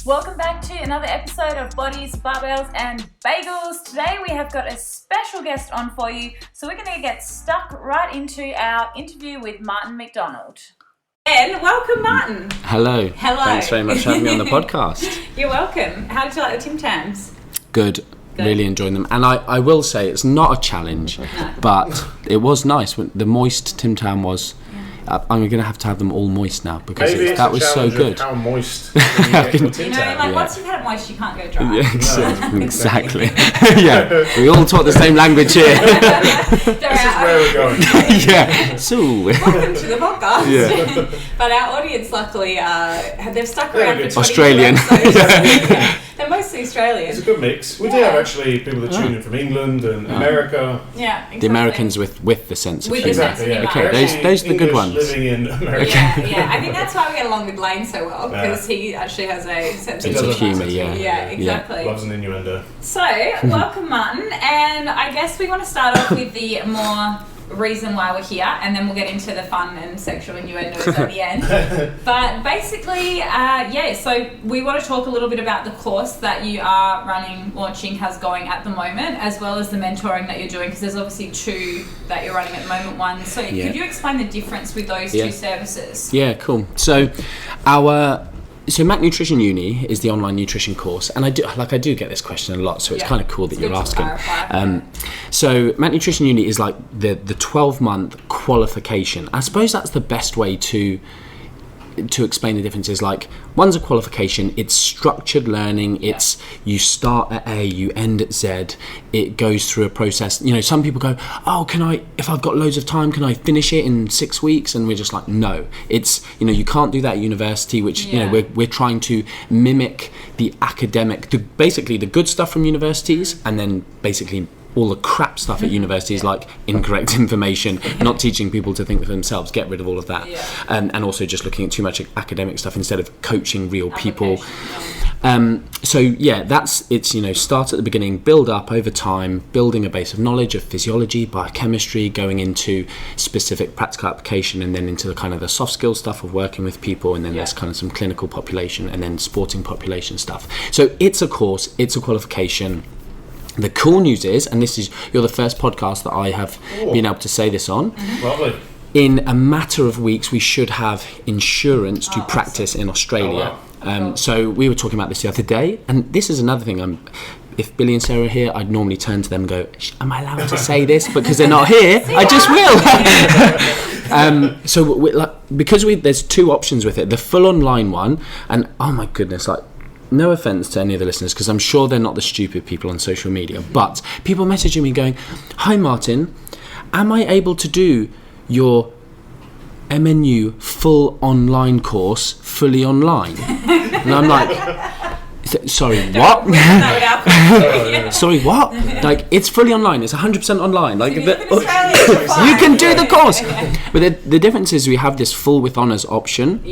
Welcome back to another episode of Bodies, Barbells and Bagels. Today we have got a special guest on for you, so we're going to get stuck right into our interview with Martin McDonald. And welcome, Martin. Hello. Hello. Thanks very much for having me on the podcast. You're welcome. How did you like the Tim Tams? Good. Really enjoying them. And I will say it's not a challenge, but it was nice. When the moist Tim Tam was... I'm going to have them all moist now because that was so good. How moist can you get your Tim Tam? Once you've had it moist, you can't go dry. Yeah, exactly. Yeah, we all talk the same language here. This is where we're going. Yeah. So welcome to the podcast. Yeah. But our audience, luckily, they've stuck around for 20 Australian. They're mostly Australian. It's a good mix. We do have actually people that tune in from England and America. Yeah, exactly. The Americans with the sense of humour. Exactly. Yeah. Okay, those are the good ones. Living in America. Yeah. I think that's why we get along with Lane so well, because he actually has a sense of humour. Yeah, exactly. Loves an innuendo. So, welcome, Martin, and I guess we want to start off with the more reason why we're here, and then we'll get into the fun and sexual innuendos at the end. But basically, so we want to talk a little bit about the course that you are launching, how's going at the moment, as well as the mentoring that you're doing, because there's obviously two that you're running at the moment, one. So could you explain the difference with those two services? Yeah, cool. So So Mac Nutrition Uni is the online nutrition course, and I do get this question a lot, so it's kind of cool that you're asking. So Mac Nutrition Uni is like the 12-month qualification. I suppose that's the best way to explain the differences. Like, one's a qualification, it's structured learning, it's you start at A, you end at Z, it goes through a process. You know, some people go, oh, if I've got loads of time, can I finish it in 6 weeks? And we're just like, no, it's, you can't do that at university, which, we're trying to mimic the academic, basically the good stuff from universities, and then basically all the crap stuff at universities, like incorrect information, not teaching people to think for themselves, get rid of all of that. And also just looking at too much academic stuff instead of coaching real people. Start at the beginning, build up over time, building a base of knowledge of physiology, biochemistry, going into specific practical application, and then into the kind of the soft skill stuff of working with people, and then there's kind of some clinical population and then sporting population stuff. So it's a course, it's a qualification. The cool news is, and you're the first podcast that I have been able to say this on. Lovely. In a matter of weeks, we should have insurance to practice in Australia. So we were talking about this the other day, and this is another thing. If Billy and Sarah are here, I'd normally turn to them and go, am I allowed to say this? Because they're not here, I just will. Because there's two options with it. The full online one, and oh my goodness, no offence to any of the listeners, because I'm sure they're not the stupid people on social media, but people messaging me going, hi Martin, am I able to do your MNU full online course fully online? And I'm like, sorry, what? Sorry, what? Like, it's fully online, it's 100% online. Like, you can do the course. But the difference is we have this full with honours option.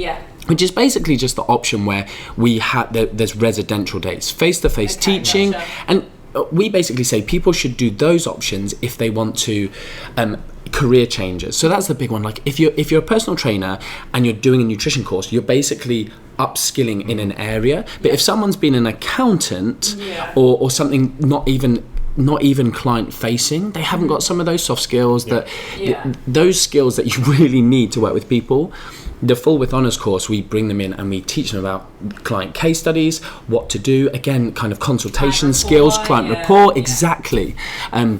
Which is basically just the option where we have there's residential days, face-to-face teaching, and we basically say people should do those options if they want to career changes. So that's the big one. Like, if you're a personal trainer and you're doing a nutrition course, you're basically upskilling in an area. But if someone's been an accountant or something, not even client facing, they haven't got some of those soft skills those skills that you really need to work with people. The full with honours course, we bring them in and we teach them about client case studies, what to do, again, kind of consultation skills, client rapport, exactly,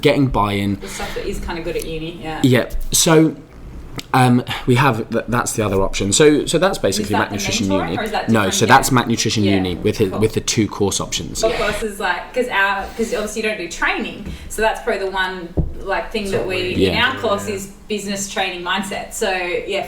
getting buy-in. The stuff that is kind of good at uni, So we have that's the other option. So that's basically Mac Nutrition Uni. That's Mac Nutrition Uni with the two course options. Of course, is like because obviously you don't do training, so that's probably the one thing that we in our course is business training mindset. So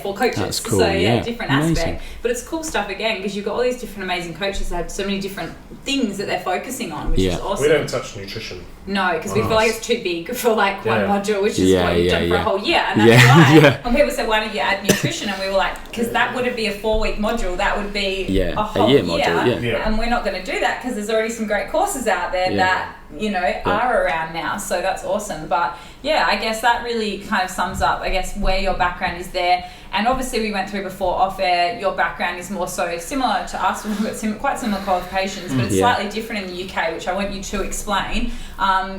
for coaches. That's cool. So different aspect, but it's cool stuff again because you've got all these different amazing coaches that have so many different things that they're focusing on, which is awesome. We don't touch nutrition. No, because we feel like it's too big for one module, which is what you've done for a whole year, and that's why when people said, why don't you add nutrition, and we were like, because that wouldn't be a 4-week module, that would be a whole year module, and we're not going to do that because there's already some great courses out there that are around now. So that's awesome. But yeah, I guess that really kind of sums up, I guess, where your background is there. And obviously we went through before off air, your background is more so similar to us. We've got quite similar qualifications, but it's slightly different in the UK, which I want you to explain.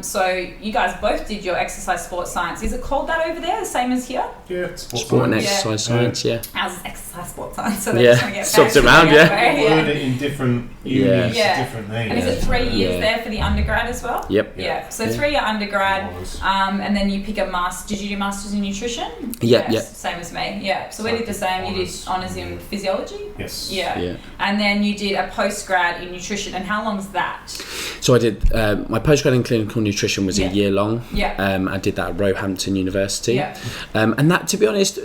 So you guys both did your exercise sports science. Is it called that over there, the same as here? Yeah, sport and exercise science, Ours is exercise sports science, so they're just going to get swapped around, Word it in different unis, different names. And is it 3 years there for the undergrad as well? Yep. Yeah. So 3-year undergrad, and then you pick a master. Did you do masters in nutrition? Yeah. Same as me. Yeah. So we did the same. You did honours in physiology? Yes. Yeah. And then you did a postgrad in nutrition. And how long's that? So I did my postgrad in clinical nutrition was a year long. Yeah. I did that at Roehampton University. Yeah. And that, to be honest,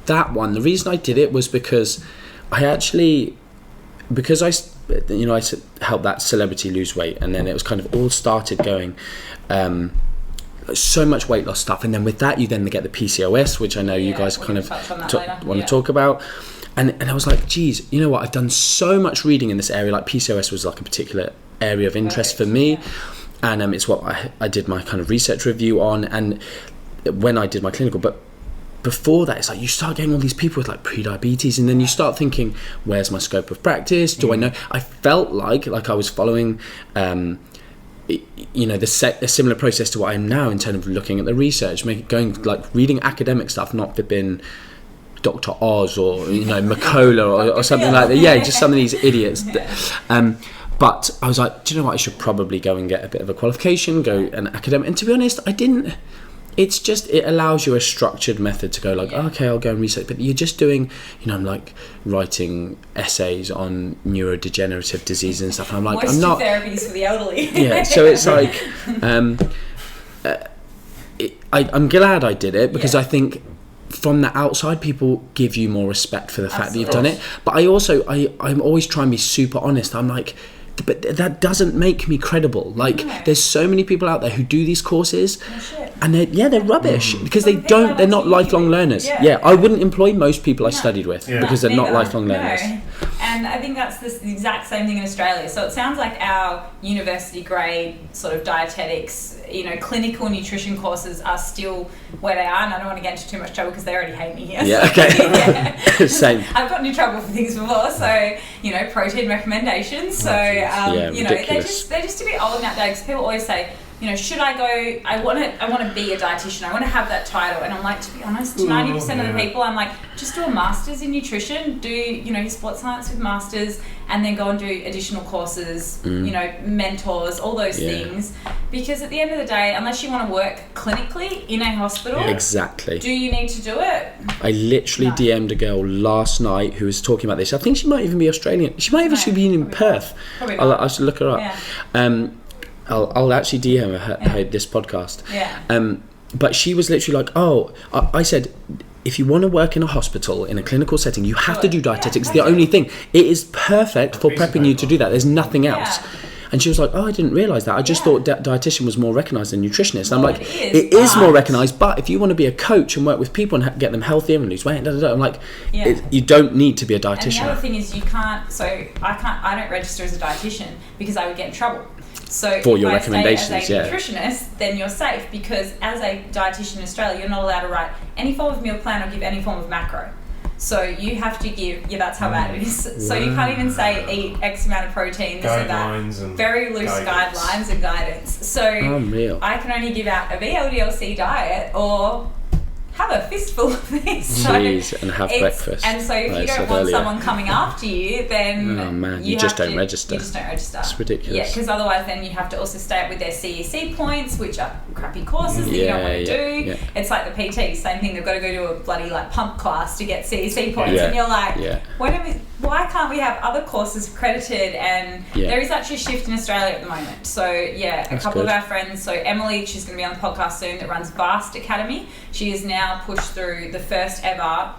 that one, the reason I did it was because I helped that celebrity lose weight, and then it was kind of all started going. So much weight loss stuff, and then with that you then get the PCOS, which I know you guys kind of want to talk about, and I was like, geez, you know what, I've done so much reading in this area. Like PCOS was like a particular area of interest for me, and it's what I did my kind of research review on, and when I did my clinical. But before that, it's like you start getting all these people with like pre-diabetes, and then you start thinking, where's my scope of practice? Do I know? I felt like I was following a similar process to what I am now in terms of looking at the research, going like reading academic stuff, not flipping Dr. Oz or McCullough or something like that. Yeah, just some of these idiots. But I was like, do you know what? I should probably go and get a bit of a qualification, go an academic. And to be honest, I didn't. It's just, it allows you a structured method to go like, okay, I'll go and research. But you're just doing, I'm like writing essays on neurodegenerative disease and stuff. And I'm like, I'm not. Therapies for the elderly. Yeah, so it's like, I'm glad I did it, because I think from the outside, people give you more respect for the fact that you've done it. But I'm always trying to be super honest. I'm like, but that doesn't make me credible. Like, there's so many people out there who do these courses, and they're rubbish because they're not lifelong learners. I wouldn't employ most people I studied with because they're not lifelong learners. And I think that's the exact same thing in Australia. So it sounds like our university grade sort of dietetics, clinical nutrition courses are still where they are, and I don't want to get into too much trouble because they already hate me here. Yeah, okay. Same. I've gotten in trouble for things before, so protein recommendations. So they're just a bit old nowadays. People always say, should I go? I want to be a dietitian. I want to have that title. And I'm like, to be honest, 90% of the people, I'm like, just do a master's in nutrition, do your sports science with masters, and then go and do additional courses. Mentors, all those things. Because at the end of the day, unless you want to work clinically in a hospital, exactly, do you need to do it? I literally DM'd a girl last night who was talking about this. I think she might even be Australian. She might even be in Perth. I should look her up. Yeah. I'll actually DM her this podcast. Yeah. But she was literally like, I said, if you want to work in a hospital in a clinical setting, you have to do dietetics. It's the only thing. It is perfect for prepping you to do that. There's nothing else. And she was like, I didn't realise that. I just thought dietitian was more recognised than nutritionist. And I'm like, it is more recognised, but if you want to be a coach and work with people and get them healthier and lose weight, I'm like, you don't need to be a dietitian. And the other thing is I don't register as a dietitian because I would get in trouble. So for if your I recommendations, stay as a nutritionist, then you're safe, because as a dietitian in Australia, you're not allowed to write any form of meal plan or give any form of macro. So you have to give, that's how bad it is. So you can't even say eat X amount of protein, this and that. Very loose guidelines and guidance. So I can only give out a VLDLC diet or have a fistful of these. Jeez, and have breakfast. And so if you don't want someone coming after you, then you just don't register. You just don't register. It's ridiculous. Yeah, because otherwise then you have to also stay up with their CEC points, which are crappy courses that you don't want to do. Yeah. It's like the PT, same thing. They've got to go to a bloody pump class to get CEC points, and you're like, why can't we have other courses accredited? And there is actually a shift in Australia at the moment. So a couple of our friends, so Emily, she's going to be on the podcast soon, that runs Vast Academy. She is now pushed through the first ever,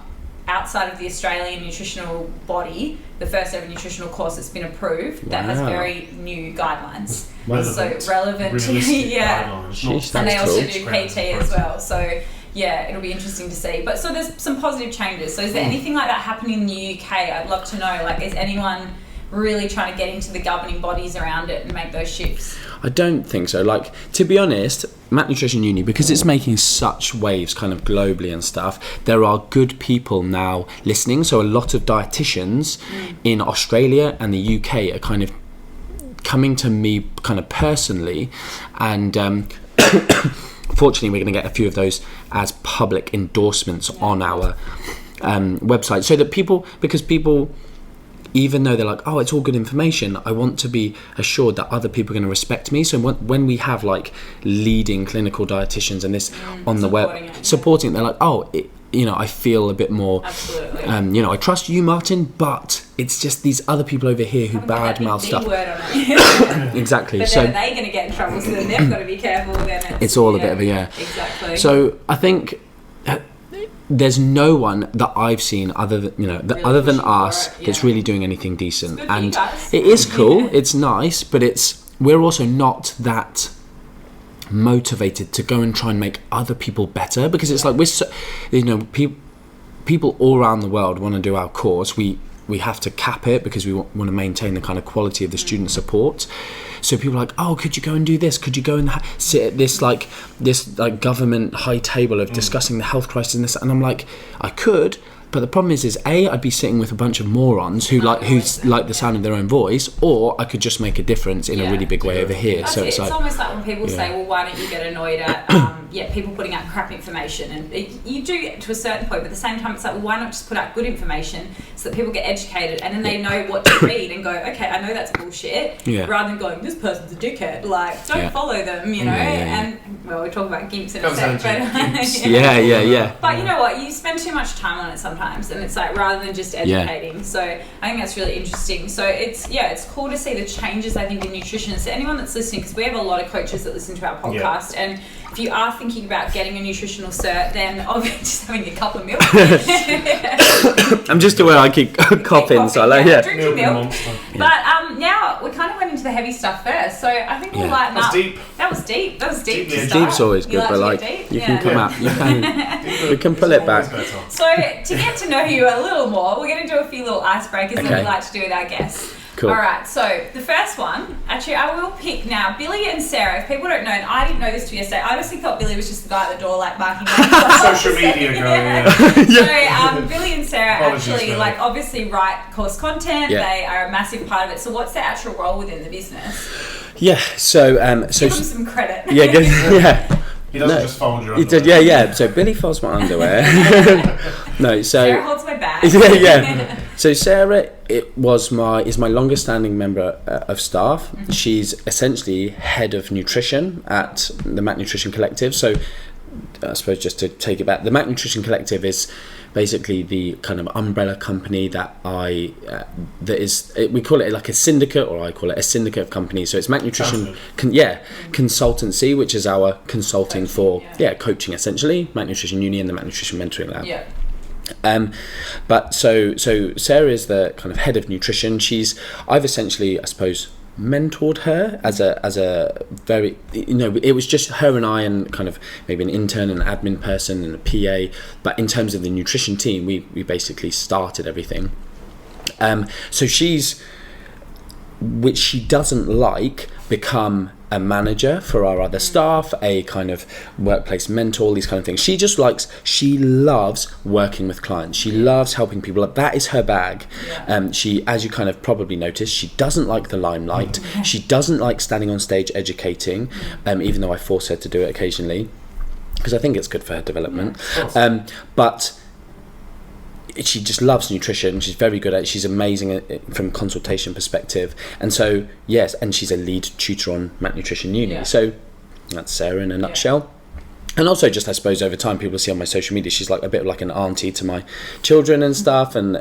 outside of the Australian nutritional body, the first ever nutritional course that's been approved that has very new guidelines. So relevant to guidelines. And they also do PT as well. So it'll be interesting to see. But so there's some positive changes. So is there anything like that happening in the UK? I'd love to know. Is anyone really trying to get into the governing bodies around it and make those shifts? I don't think so. Like, to be honest, Mac Nutrition Uni, because it's making such waves kind of globally and stuff, there are good people now listening. So a lot of dietitians in Australia and the UK are kind of coming to me kind of personally, and fortunately we're going to get a few of those as public endorsements on our website, so that people, even though they're like, oh, it's all good information, I want to be assured that other people are going to respect me. So when we have like leading clinical dietitians and this on the web supporting it, they're like, oh, I feel a bit more, absolutely. I trust you, Martin, but it's just these other people over here who badmouth stuff. Exactly. But so then are they going to get in trouble? So then they've got to be careful. Then it's all a bit of a Exactly. So I think there's no one that I've seen other than other than us that's really doing anything decent, and it is cool. It's nice, but we're also not that motivated to go and try and make other people better, because it's like we're so, people all around the world want to do our course. We have to cap it because we want to maintain the kind of quality of the student support. So people are like, oh, could you go and do this? Could you go and sit at this government high table of discussing the health crisis and this? And I'm like, I could, but the problem is I'd be sitting with a bunch of morons who like the sound of their own voice, or I could just make a difference in a really big way over here. So it's almost like when people say, well, why don't you get annoyed at people putting out crap information, and you do to a certain point, but at the same time it's like, well, why not just put out good information so that people get educated and then they know what to read and go, okay, I know that's bullshit, rather than going, this person's a dickhead, like don't follow them, and well, we talk about gimps in a sec, but but you know what, you spend too much time on it sometimes, and it's like, rather than just educating. So I think that's really interesting. So it's cool to see the changes, I think, in nutrition. So anyone that's listening, because we have a lot of coaches that listen to our podcast, and if you are thinking about getting a nutritional cert, then obviously just having a couple of milk. I'm just aware I keep coughing, so drinking milk. But now we kind of went into the heavy stuff first, so I think we'll lighten up. That was deep. Deep's always good, but like you can come out, we can pull it back. So to get to know you a little more, we're going to do a few little icebreakers that we like to do with our guests. Cool. All right, so the first one, actually, I will pick now Billy and Sarah. If people don't know, and I didn't know this till yesterday, I honestly thought Billy was just the guy at the door, like barking. Social media guy. So Billy and Sarah actually, like, obviously write course content. They are a massive part of it. So what's their actual role within the business? So give them some credit. He doesn't just fold your underwear. So Billy folds my underwear. No, so Sarah holds my bag. So Sarah is my longest standing member of staff. She's essentially head of nutrition at the Mac Nutrition Collective. So I suppose just to take it back, the Mac Nutrition Collective is basically the kind of umbrella company that we call it like a syndicate, or I call it a syndicate of companies. So it's Mac Nutrition Consultancy, which is our consulting for coaching essentially, Mac Nutrition Uni and the Mac Nutrition Mentoring Lab. But so Sarah is the kind of head of nutrition. I've essentially, I suppose, mentored her as a very, it was just her and I, and kind of maybe an intern, an admin person, and a PA. But in terms of the nutrition team, we basically started everything. So which she doesn't like, become a manager for our other staff, a kind of workplace mentor, these kind of things. She loves working with clients. She loves helping people. That is her bag. She, as you kind of probably noticed, she doesn't like the limelight. She doesn't like standing on stage educating, even though I force her to do it occasionally, because I think it's good for her development. But she just loves nutrition. She's very good at it. She's amazing from a consultation perspective. And so, and she's a lead tutor on Mac Nutrition Uni. So that's Sarah in a nutshell. And also, just I suppose over time, people see on my social media, she's like a bit of like an auntie to my children and stuff, and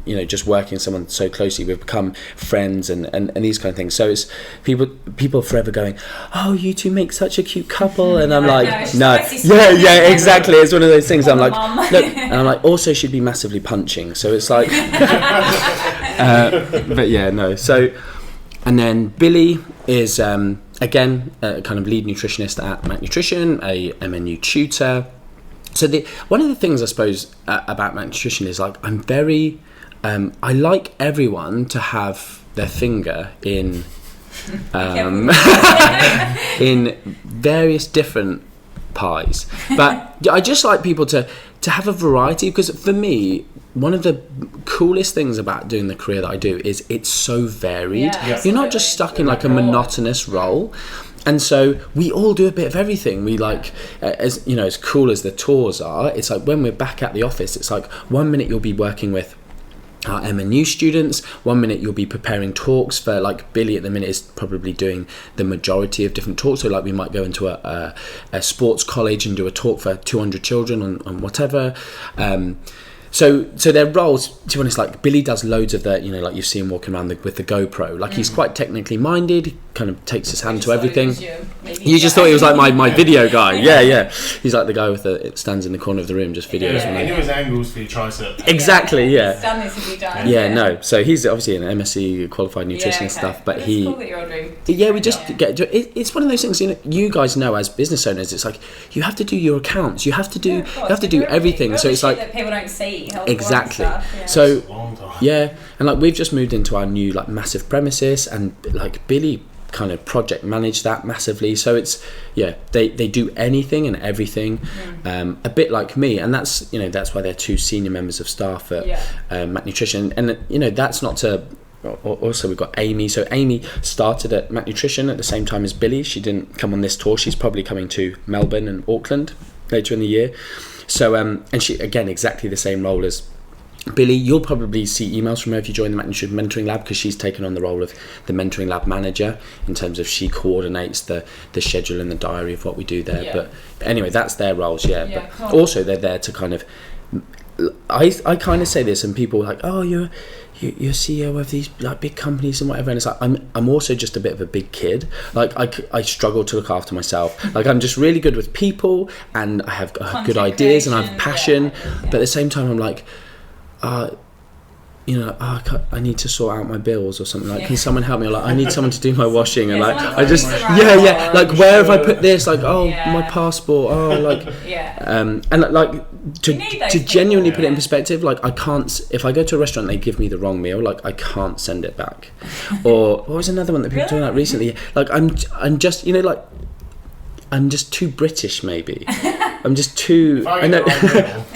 just working with someone so closely, we've become friends and these kind of things. So it's people forever going, oh, you two make such a cute couple, and I'm like, no, exactly. It's one of those things. I'm like, look, and I'm like, also she'd be massively punching. So it's like, but no. So, and then Billy is again, kind of lead nutritionist at Mac Nutrition, a MNU tutor. So one of the things I suppose about Mac Nutrition is like, I'm very, I like everyone to have their finger in in various different pies. But I just like people to have a variety, because for me, one of the coolest things about doing the career that I do is it's so varied. You're not just stuck in like a monotonous role. And so we all do a bit of everything. We like, as you know, as cool as the tours are, it's like when we're back at the office, it's like 1 minute you'll be working with our M&U students, 1 minute you'll be preparing talks for, like Billy at the minute is probably doing the majority of different talks. So like we might go into a sports college and do a talk for 200 children on whatever. So their roles, to be honest, like Billy does loads of the, you know, like you see him walking around with the GoPro. Like he's quite technically minded, he kind of takes his hand to everything. You just thought he was like my video guy. Yeah. He's like the guy it stands in the corner of the room, just videos. Yeah, he knew his angles for your tricep. Exactly, yeah. He's done this a few times. Yeah, no. So he's obviously an MSc qualified nutrition and stuff, but it's he... cool that you're all doing we just get... It's one of those things, you know, you guys know as business owners, it's like, you have to do your accounts, you have to do everything. So it's like... that people don't see. Exactly. Stuff, So, yeah, and like we've just moved into our new like massive premises, and like Billy kind of project managed that massively. So it's they do anything and everything, a bit like me, and that's why they're two senior members of staff at Mac Nutrition, and you know that's not to. Also we've got Amy. So Amy started at Mac Nutrition at the same time as Billy. She didn't come on this tour. She's probably coming to Melbourne and Auckland later in the year. So and she again exactly the same role as Billy. You'll probably see emails from her if you join the Mac Nutrition Mentoring Lab, because she's taken on the role of the Mentoring Lab manager in terms of she coordinates the schedule and the diary of what we do there. But anyway, that's their roles. But cool. Also they're there to kind of, I kind of say this and people are like, oh, you're CEO of these like big companies and whatever, and it's like I'm also just a bit of a big kid. Like I struggle to look after myself. Like I'm just really good with people, and I have good ideas and I have passion, but at the same time I'm like, I need to sort out my bills or something. Like, can someone help me? Or like, I need someone to do my washing, and like, I just, like, where have I put this? Like, my passport. Oh, like, and like to genuinely put it in perspective, like, I can't. If I go to a restaurant, and they give me the wrong meal, like, I can't send it back. Or what was another one that people were doing that recently? Like, I'm just, like, I'm just too British, maybe. I'm just too. I know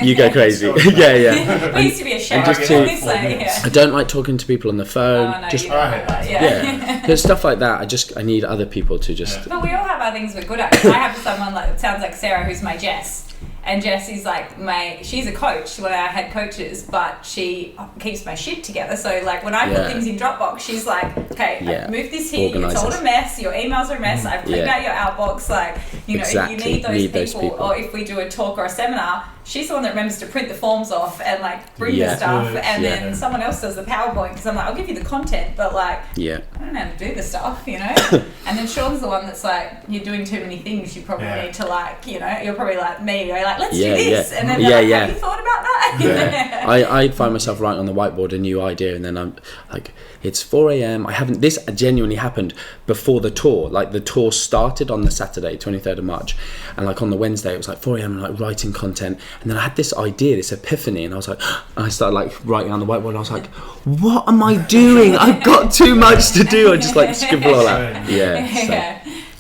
you go crazy. Yeah. We used to be a chef. I don't like talking to people on the phone. Oh, no, just yeah. There's stuff like that. I need other people to just. But we all have our things we're good at. I have someone like sounds like Sarah, who's my Jess. And Jess is like she's a coach, one of our head coaches, but she keeps my shit together. So like when I put things in Dropbox, she's like, okay, I've moved this here, it's all a mess, your emails are a mess, I've cleaned out your outbox, like, exactly. you need those people. Or if we do a talk or a seminar, she's the one that remembers to print the forms off and like bring the stuff, and then someone else does the PowerPoint, because I'm like, I'll give you the content, but like, I don't know how to do the stuff, And then Sean's the one that's like, you're doing too many things, you probably need to like, you're probably like me, you're like, let's do this, and then they're like, have you thought about that? I find myself writing on the whiteboard a new idea, and then I'm like, it's 4 a.m. This genuinely happened before the tour. Like the tour started on the Saturday, 23rd of March, and like on the Wednesday it was like 4 a.m. and like writing content, and then I had this idea, this epiphany, and I was like, I started like writing on the whiteboard, and I was like, what am I doing? I've got too much to do. I just like scribble all out.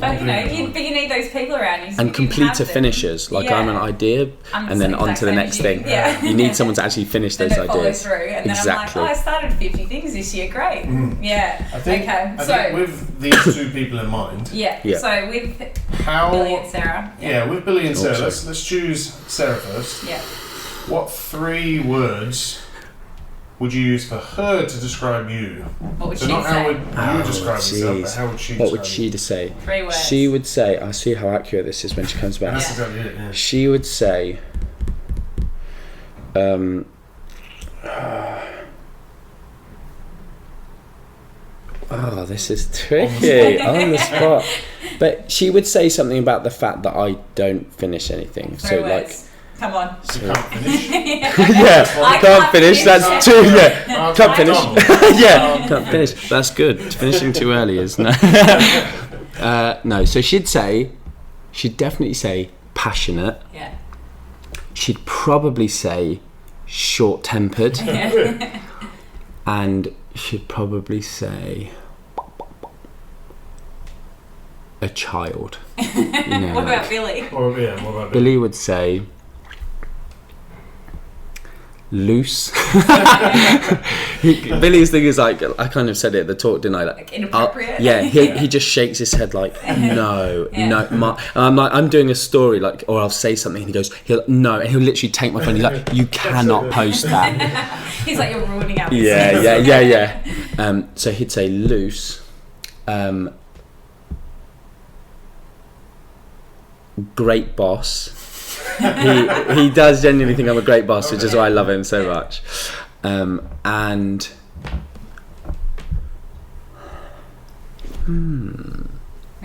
But you need those people around you. So and completer finishers. Like I'm an idea, and then on to the next thing. You need someone to actually finish those ideas. Through, and then I'm like, I started 50 things this year. Great. I think with these two people in mind. So with Billy and Sarah. With Billy and Sarah. Let's choose Sarah first. What 3 words would you use for her to describe you? What would so she not say? How would you describe yourself, but how would she describe What would she say? 3 words. She would say, I see how accurate this is when she comes back. That's exactly it, yeah. She would say, this is tricky. On the spot. But she would say something about the fact that I don't finish anything. 3 so words. like, Can't finish. Can't finish. That's 2. Can't finish. Can't finish. That's good. Finishing too early is no. No. So she'd definitely say passionate. She'd probably say short-tempered. And she'd probably say a child. What about Billy? What about Billy would say loose. Billy's thing is like, I kind of said it at the talk, didn't I? Like inappropriate? He just shakes his head like, no. And I'm like, I'm doing a story, like, or I'll say something and he'll literally take my phone. He's like, you cannot post that. He's like, you're ruining our Yeah. So he'd say loose. Great boss. He does genuinely think I'm a great boss, which is why I love him so much. And I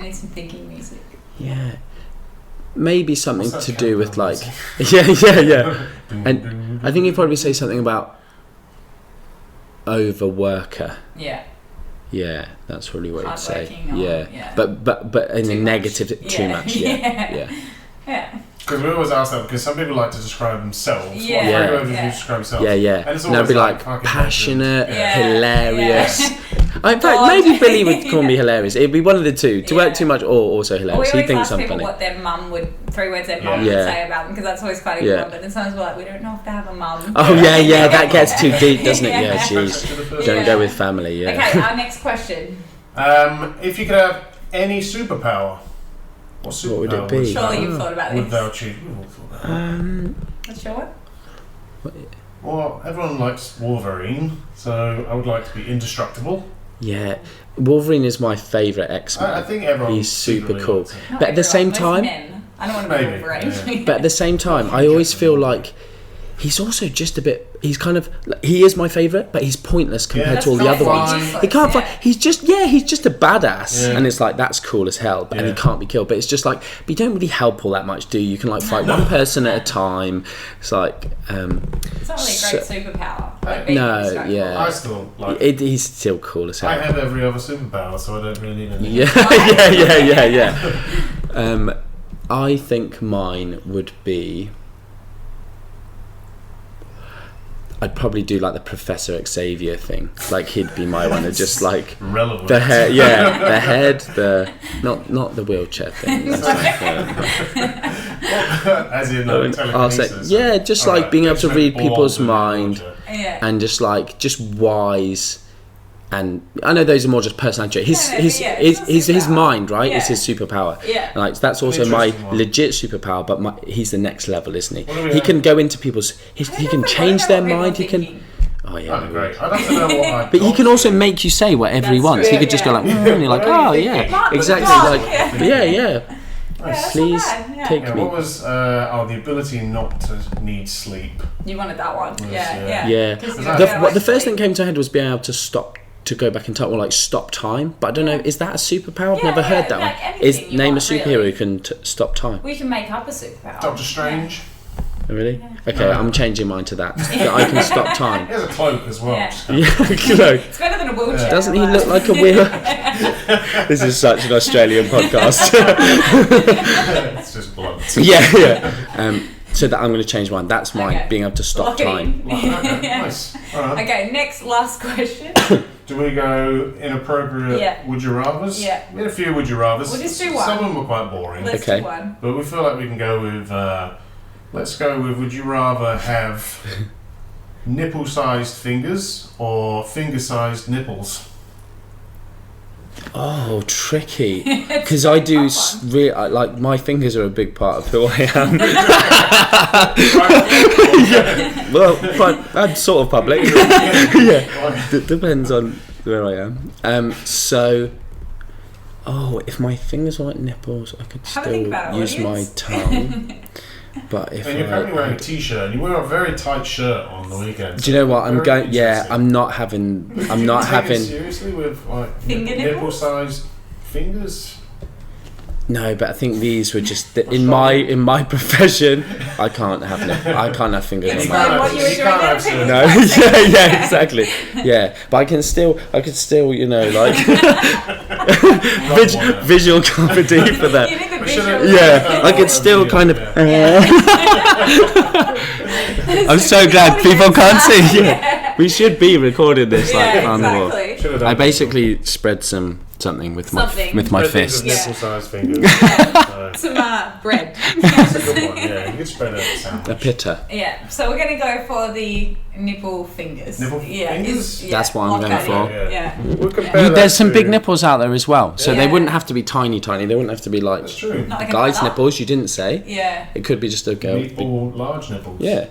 need some thinking music. Yeah, maybe something to do with like yeah. And I think he'd probably say something about overworker. Yeah, that's probably what he'd say. Yeah. But in a negative, too much. Yeah. Because we always ask that, because some people like to describe themselves. Describe themselves. Yeah. And they'll be like passionate, hilarious. In fact, maybe Billy would call me hilarious. It'd be one of the two. To work too much or also hilarious. He thinks I'm people funny. what their mum would, 3 words their mum would say about them, because that's always quite a good one. But then sometimes we're like, we don't know if they have a mum. Oh yeah, that gets too deep, doesn't it? Yeah, jeez. Don't go with family. Okay, our next question. If you could have any superpower, what would it be? Surely you've thought about this. Without you, we've all thought about it. What's your one? Well, everyone likes Wolverine, so I would like to be indestructible. Yeah, Wolverine is my favourite X-Men. I think everyone. He's super cool. But at the same time, I don't want to be Wolverine. Yeah. But at the same time, I always feel like he's also just a bit. He's kind of. He is my favourite, but he's pointless compared to all the other ones. He can't fight. He's just a badass, and it's like that's cool as hell. And he can't be killed. But it's just like, but you don't really help all that much, do you? You can like fight one person at a time. It's like. It's not really a great superpower. Like I still like. He's still cool as hell. I have every other superpower, so I don't really need any. Yeah. I think mine would be. I'd probably do like the Professor Xavier thing. Like he'd be my one. Just like relevant. The hair, the head, not the wheelchair thing. That's like, as in telekinesis. Just like being able to read people's mind, and just wise. And I know those are more just personality. His mind, right? Is his superpower. Yeah. Like that's also my legit superpower. But he's the next level, isn't he? He can go into people's. He can change their mind. He can. Oh yeah. That'd be great. I'd have to know what I'd But he can also make you say whatever he wants. He could just go like, and you're like, oh yeah, exactly. Like yeah. Please take me. What was the ability not to need sleep? You wanted that one. Yeah. The first thing that came to my head was being able to go back in time, or like stop time. But I don't know, is that a superpower? I've never heard that one. Name a superhero who can stop time. We can make up a superpower. Doctor Strange. Really? Okay, I'm changing mine to that. That I can stop time. He has a cloak as well. It's better than a wheelchair. Doesn't he look like a wheel? This is such an Australian podcast. It's just blunt. So that I'm going to change mine. That's mine, being able to stop time. Nice. Alright. Okay, last question. Do we go inappropriate would you rathers? Yeah. We had a few would you rathers. We'll just do one. Some of them were quite boring. Let's do one. But we feel like we can go with let's go with would you rather have nipple sized fingers or finger sized nipples? Oh, tricky. Because I do like my fingers are a big part of who I am. Well, I'm sort of public. Depends on where I am. So, if my fingers were like nipples, I could still use my tongue. But if you're currently wearing a t-shirt, and you wear a very tight shirt on the weekends. Do you know what I'm going? Yeah, I'm not having. Seriously with like nipple-sized fingers. No, but I think these were just in my profession. I can't have fingers on my what you were doing. No, exactly. Yeah, but I could still, like visual comedy for that. I could still kind of. I'm so glad people can't see. Yeah. We should be recording this on the wall. I basically spread some something with Something. my Spread things fist. with Yeah. nipple-sized fingers. So, Some bread. that's a good one. Yeah, you could spread a sandwich. A pitta. Yeah, so we're going to go for the nipple fingers. Nipple fingers? That's what I'm going for. Yeah. We'll compare that There's some to- big nipples out there as well, so they Yeah. wouldn't have to be tiny. They wouldn't have to be like That's true. Not like a guys' mother. nipples. You didn't say. Yeah. It could be just a girl. Nipple, large nipples. Yeah.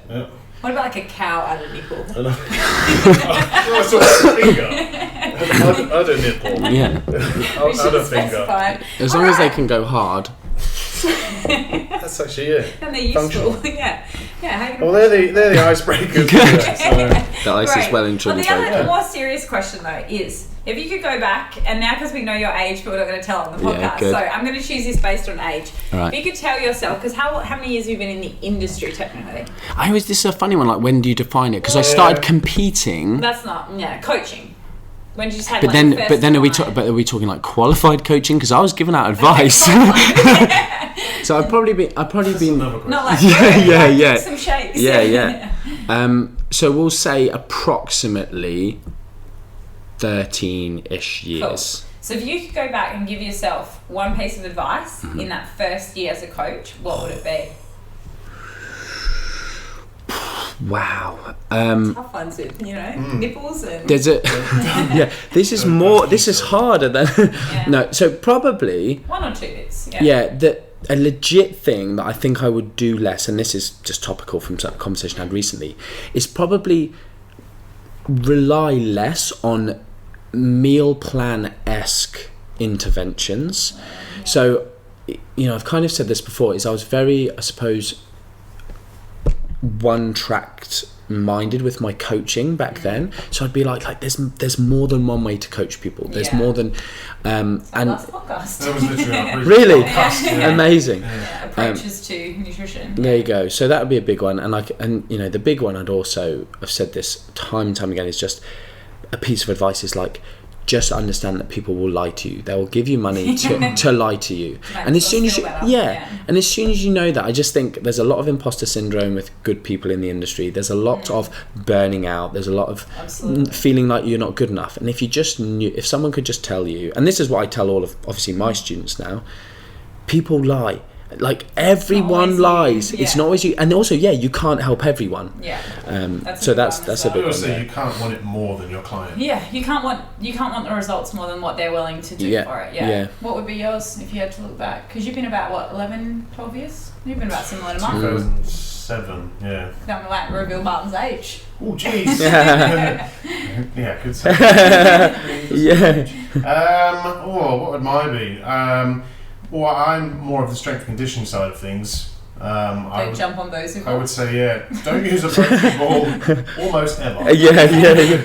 What about like a cow at a nipple? Oh, so a finger. Other nipple. Yeah, We should Other have finger. specified. as long as they can go hard. That's actually it. And they're useful. Functional. Yeah. How you Well, they're the icebreakers. The ice is well and Well, truly the other broken. more serious question though is if you could go back, and now because we know your age, but we're not going to tell on the Yeah, podcast, good. so I'm going to choose this based on age. All right. If you could tell yourself, because how many years have you been in the industry technically? This is a funny one. Like, when do you define it? Because I started competing. That's not coaching. When did you just have But like then, the first but then are we time? are we talking like qualified coaching? Because I was giving out advice, so I'd probably been Another question. Not like Yeah. some shakes. Yeah. So we'll say approximately 13-ish years. Cool. So if you could go back and give yourself one piece of advice Mm-hmm. in that first year as a coach, what would it be? Wow. Tough ones with nipples and There's a This is harder than no. So probably one or two bits. A legit thing that I think I would do less, and this is just topical from some conversation I had recently, is probably rely less on meal plan-esque interventions. So, I've kind of said this before, is I was very, I suppose, one-tracked minded with my coaching back then. So I'd be like there's more than one way to coach people. There's more than and last podcast. That was literally our previous really podcast, yeah. amazing. Approaches to nutrition. There you go. So that would be a big one, and the big one I've said this time and time again, is just a piece of advice is like, just understand that people will lie to you. They will give you money to lie to you. And as soon as you and as soon as you know that, I just think there's a lot of imposter syndrome with good people in the industry. There's a lot of burning out. There's a lot of feeling like you're not good enough. And if you just knew, if someone could just tell you, and this is what I tell all of obviously my students now, people lie. Like, everyone lies. It's not always you, and also you can't help everyone. That's a big I one. say you can't want it more than your client. You can't want the results more than what they're willing to do for it. What would be yours if you had to look back? Because you've been about 11, 12 years. You've been about similar to mine. 2007, yeah. Don't like reveal Martin's age. Oh, jeez. Yeah, good say. What would mine be? Well, I'm more of the strength and conditioning side of things. Don't jump on those who I would say, don't use a broken ball almost ever.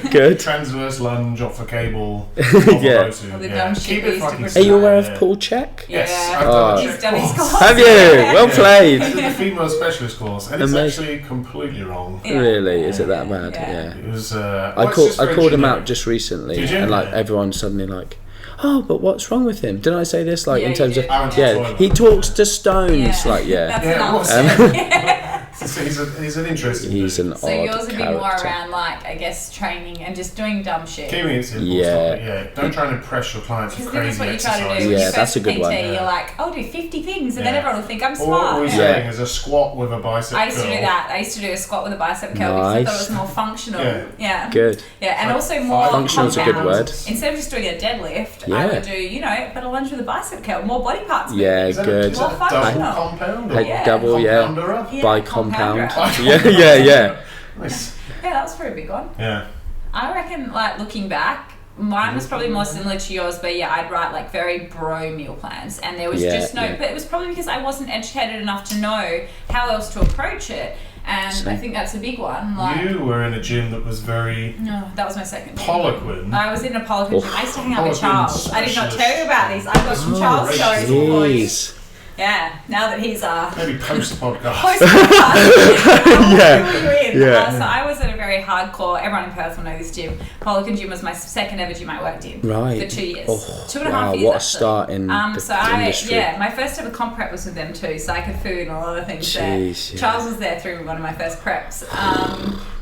Good. Transverse lunge off a cable. Yeah. Keep it fucking Are you aware of yeah. Paul Check? Yes, Yeah. I've done a He's check done his course. course. Have you? Well played. I did the female specialist course, and it's Amazing. actually completely wrong. Yeah. Really? Is it that bad? Yeah. It was. I called him out just recently, Did you? and like Yeah. everyone's suddenly like, "Oh, but what's wrong with him?" Didn't I say this? Like, Yeah, in terms you of did. I went to the toilet. he talks to stones. Like, That's Yeah, an what's answer. he's an interesting. he's dude. an So odd yours would be character. more around, like, I guess, training and just doing dumb shit. Keeping it simple. Yeah. Don't try and impress your clients with Because crazy that's what you try to do. exercises. When Yeah, you that's first a good PT, one. You're like, I'll do 50 things, and then Yeah. everyone will think I'm All smart. we're saying is a squat with a bicep I used to do curl. that. I used to do a squat with a bicep curl because I thought it was more functional. Yeah. Good. Yeah, and Like also more Functional's a good compound. word. Instead of just doing a deadlift, I Yeah. would do, a bit of lunge with a bicep curl, more body parts. Yeah, Is that good. Is that More a double functional. compound? Head Yeah. double, yeah. Compounder? Yeah, By compound. compounder. Yeah. Nice. Yeah, that was a pretty big one. Yeah. I reckon, like, looking back, mine was probably more similar to yours, but I'd write like very bro meal plans, and there was just no. But it was probably because I wasn't educated enough to know how else to approach it, and I think that's a big one. Like, You were in a gym that was very no, that was my second. Poliquin. I was in a Poliquin gym. I used to hang out with Poliquin Charles. I did not specialist. tell you about these. I've got some Charles stories for you. Jeez. Yeah, now that he's Maybe post podcast. Yeah. So I was at a very hardcore, everyone in Perth will know this gym. Poliquin gym was my second ever gym I worked in. Right. For 2 years. Oh, 2.5 wow, years. what a actually. start in the industry. My first ever comp prep was with them too, so I could food and all other things Jeez, there. yeah. Charles was there through one of my first preps.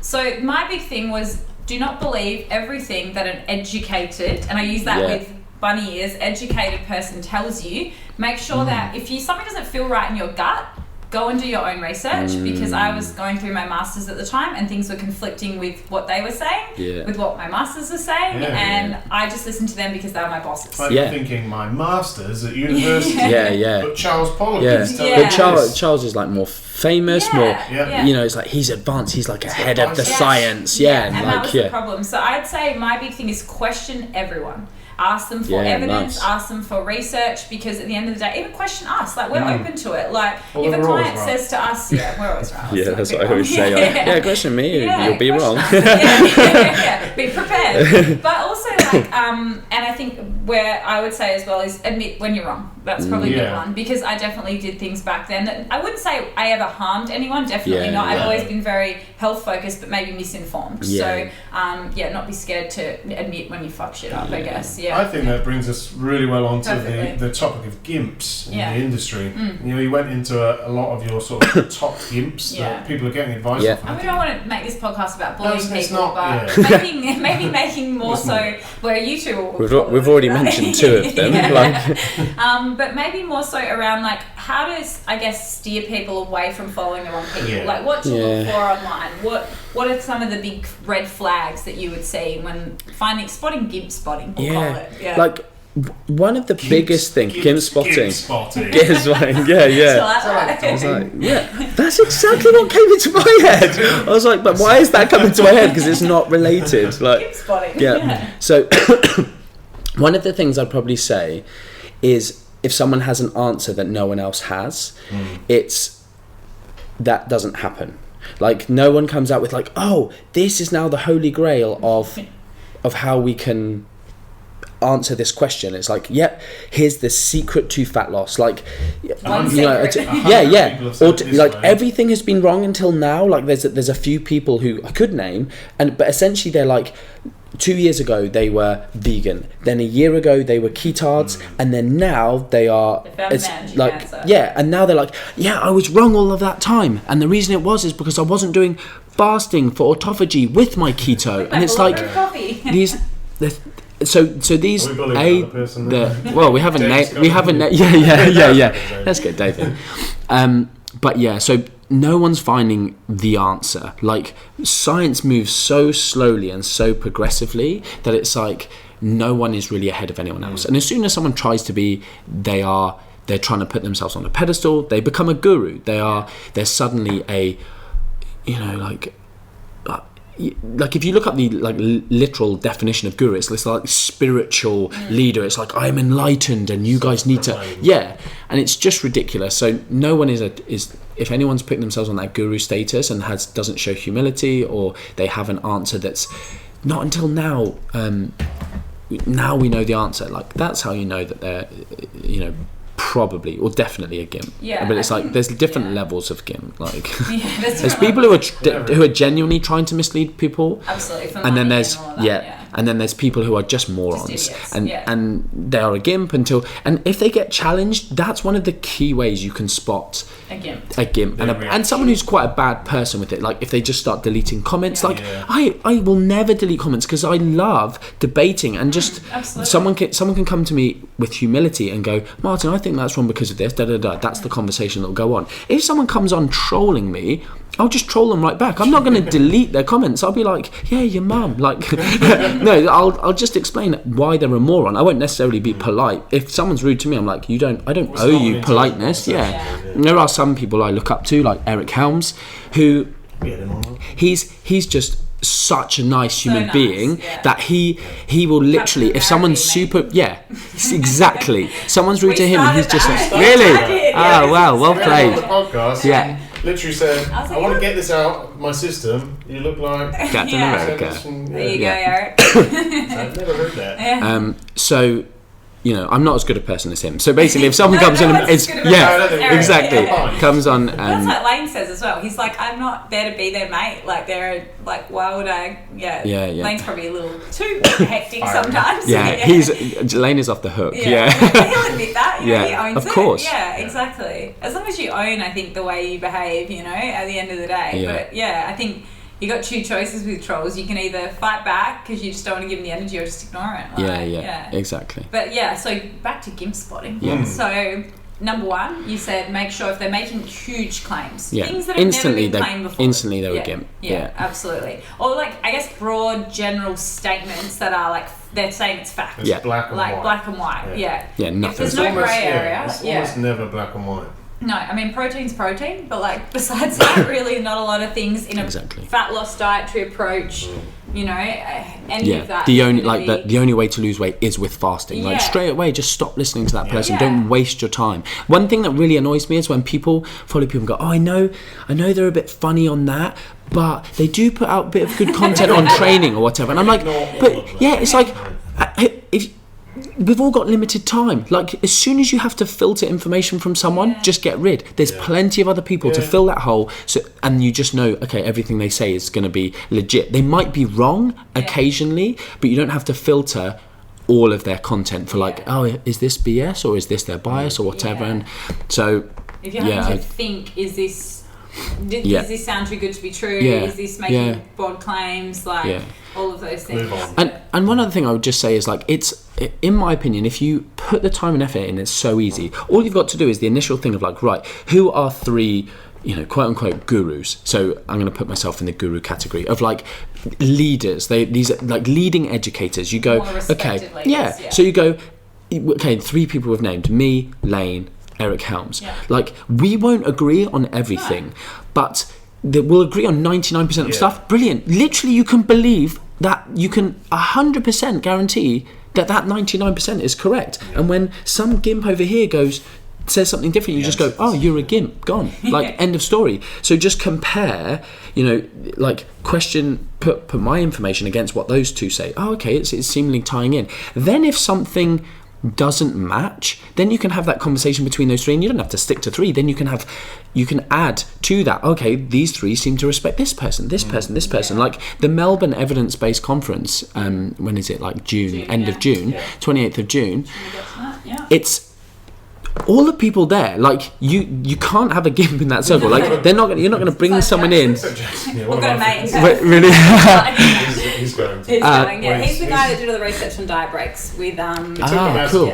So my big thing was, do not believe everything that an educated, and I use that with bunny ears, educated person tells you, make sure that if something doesn't feel right in your gut, go and do your own research, because I was going through my masters at the time and things were conflicting with what they were saying, with what my masters were saying, and I just listened to them because they were my bosses. Like you're thinking, my masters at university, but Charles Pollock is telling But Charles is like more famous, you know, it's like he's advanced, he's like ahead of the science, and that was the problem. So I'd say my big thing is question everyone. Ask them for evidence, ask them for research, because at the end of the day, even question us. Like, we're open to it. Like, if a client says to us, we're always right. That's what I always say. Question me, you'll be wrong. Be prepared. But also, like, and I think where I would say as well is admit when you're wrong. That's probably a good one, because I definitely did things back then that I wouldn't say I ever harmed anyone. Definitely not. I've always been very health focused, but maybe misinformed. So, not be scared to admit when you fuck shit up, I guess. I think that brings us really well onto the topic of gimps in the industry. You know, you went into a lot of your sort of top gimps that people are getting advice off. And we don't want to make this podcast about bullying people, but maybe making more so where you two will. We've already mentioned two of them. But maybe more so around like how to, I guess, steer people away from following the wrong people. Like what to look for online. What are some of the big red flags that you would see when spotting gimp spotting? We'll call it. Like one of the biggest things, gimp spotting. Gimp spotting. I was like, that's exactly what came into my head. I was like, but why is that coming to my head? Because it's not related. Like, gimp spotting. So one of the things I'd probably say is if someone has an answer that no one else has, that doesn't happen. Like, no one comes out with like, oh, this is now the holy grail of how we can answer this question. It's like, here's the secret to fat loss. Like, everything has been wrong until now. Like, there's a few people who I could name, but essentially they're like, 2 years ago they were vegan, then a year ago they were ketards, and then now they are and now they're like, I was wrong all of that time, and the reason it was is because I wasn't doing fasting for autophagy with my keto. And it's like so these we haven't let's get David. But so no one's finding the answer. Like, science moves so slowly and so progressively that it's like no one is really ahead of anyone else. And as soon as someone tries to be, they're trying to put themselves on a pedestal. They become a guru. They're suddenly a, like if you look up the literal definition of guru, it's like spiritual leader. It's like, I'm enlightened and you guys need to and it's just ridiculous. So no one is if anyone's putting themselves on that guru status and doesn't show humility, or they have an answer that's not until now now we know the answer, like that's how you know that they're probably or definitely a gimp. But it's like there's different levels of gimp. Like there's people who are genuinely trying to mislead people. Absolutely. And then there's and then there's people who are just morons, and they are a gimp and if they get challenged, that's one of the key ways you can spot a gimp and someone who's quite a bad person with it. Like if they just start deleting comments, I will never delete comments because I love debating and just someone can come to me with humility and go, Martin, I think that's wrong because of this, that's the conversation that will go on. If someone comes on trolling me, I'll just troll them right back. I'm not going to delete their comments. I'll be like, your mum. Like, no, I'll just explain why they're a moron. I won't necessarily be polite. If someone's rude to me, I'm like, I don't owe you politeness. And there are some people I look up to, like Eric Helms, who he's just such a nice human being that he will literally, if someone's super exactly, someo's rude to him and he's just like, really? Oh wow, well played. Literally said, I want to get this out of my system. You look like Captain America. There you go, Eric. I've never heard that. So, I'm not as good a person as him. So basically, if someone comes on, exactly, comes on. That's what Lane says as well. He's like, I'm not there to be their mate. Like they're like, why would I? Lane's probably a little too hectic sometimes. Lane is off the hook. He'll admit that. He owns it. Of course. Yeah, exactly. As long as you own, I think, the way you behave. At the end of the day. But I think you got two choices with trolls. You can either fight back because you just don't want to give them the energy, or just ignore it. Like, yeah, exactly. But so back to gimp spotting. Yeah. So number one, you said make sure if they're making huge claims, things that have instantly never been claimed before. Instantly they were gimp. Yeah, absolutely. Or like, I guess, broad general statements that are like, they're saying it's fact. It's black and white. Black and white, Yeah, nothing. If there's no grey area. It's almost never black and white. No, I mean, protein's protein, but like, besides that, really not a lot of things in a fat loss dietary approach, you know, any of that. The only way to lose weight is with fasting. Like, straight away, just stop listening to that person. Don't waste your time. One thing that really annoys me is when people follow people and go, oh, I know they're a bit funny on that, but they do put out a bit of good content on training or whatever. And I'm like, but yeah, it's like, if we've all got limited time. Like, as soon as you have to filter information from someone, just get rid. There's plenty of other people to fill that hole. So, and you just know, okay, everything they say is going to be legit. They might be wrong occasionally, but you don't have to filter all of their content for like, oh, is this BS or is this their bias or whatever? And so, if you're having to think, does this sound too good to be true? Is this making broad claims? Like, all of those things. And one other thing I would just say is, like, it's, in my opinion, if you put the time and effort in, it's so easy. All you've got to do is the initial thing of like, right, who are three, you know, quote unquote gurus? So I'm going to put myself in the guru category of like leaders. These are like leading educators. You go, okay, leaders, so you go, okay, three people we've named: me, Lane, Eric Helms. Like, we won't agree on everything, but we'll agree on 99% of stuff. Brilliant. Literally, you can believe that, you can 100% guarantee that 99% is correct. And when some gimp over here says something different, you just go, oh, you're a gimp, gone. Like, end of story. So just compare, you know, like, question, put my information against what those two say. Oh, okay, it's seemingly tying in. Then if something doesn't match, then you can have that conversation between those three, and you don't have to stick to three. Then you can add to that, okay, these three seem to respect this person, this person. Like the Melbourne evidence-based conference, when is it? Like June, end of June, 28th of June. It's all the people there, like, you can't have a gimp in that circle. Like, you're not going to bring someone in. We've got a mate. Really? He's going. He's the guy that did all the research on diet breaks with cool.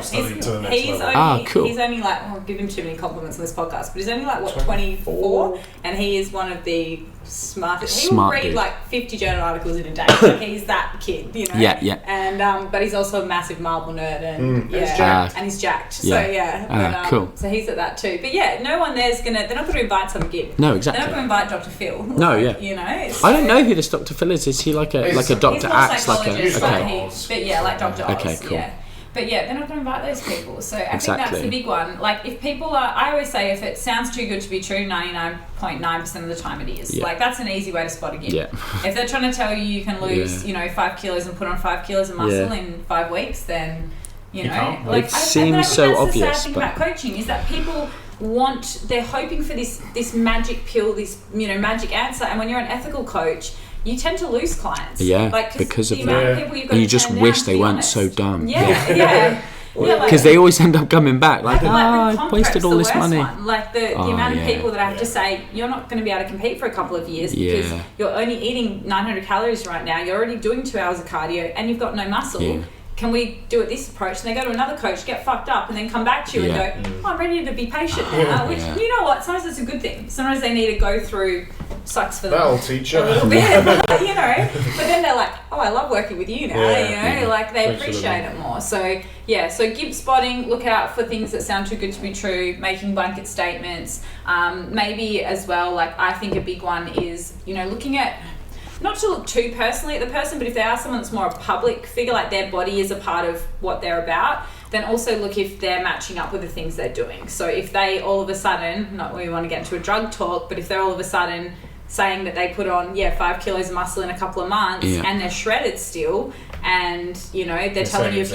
He's only like, I'll give him too many compliments on this podcast, but he's only like 24, and he is one of the smartest. He will read like 50 journal articles in a day. Like, he's that kid, you know. And but he's also a massive marble nerd, and and he's jacked. So cool. So he's at that too. But no one there's they're not going to invite some gimp. No, exactly. They're not going to invite Dr. Phil. No, you know. So, I don't know who this Dr. Phil is. Is he like a Dr. Axe? Like Dr. Oz. Okay, cool. But they're not going to invite those people. So I think that's the big one. Like, if people are, I always say, if it sounds too good to be true, 99.9% of the time it is. Like, that's an easy way to spot a gimp. If they're trying to tell you can lose, 5 kilos and put on 5 kilos of muscle in 5 weeks, then, you know. Like, it seems so obvious. That's the sad thing about coaching, is that people they're hoping for this magic pill, this, magic answer. And when you're an ethical coach, you tend to lose clients. Because of that. People you've got and you to just turn wish down, they weren't so dumb. Because they always end up coming back. Like, I wasted all this money. Like, the amount of people that I have to say, you're not going to be able to compete for a couple of years because you're only eating 900 calories right now. You're already doing 2 hours of cardio and you've got no muscle. Can we do it this approach? And they go to another coach, get fucked up, and then come back to you and go, I'm ready to be patient now. Which, you know what, sometimes it's a good thing. Sometimes they need to go through, sucks for them. That'll teach you. A little bit, but then they're like, oh, I love working with you now, like, they appreciate it more. So, so gimp spotting, look out for things that sound too good to be true, making blanket statements. Maybe as well, like, I think a big one is, looking at, not to look too personally at the person, but if they are someone that's more a public figure, like their body is a part of what they're about, then also look if they're matching up with the things they're doing. So if they all of a sudden, not we want to get into a drug talk, but if they're all of a sudden saying that they put on 5 kilos of muscle in a couple of months and they're shredded still, and they're telling you if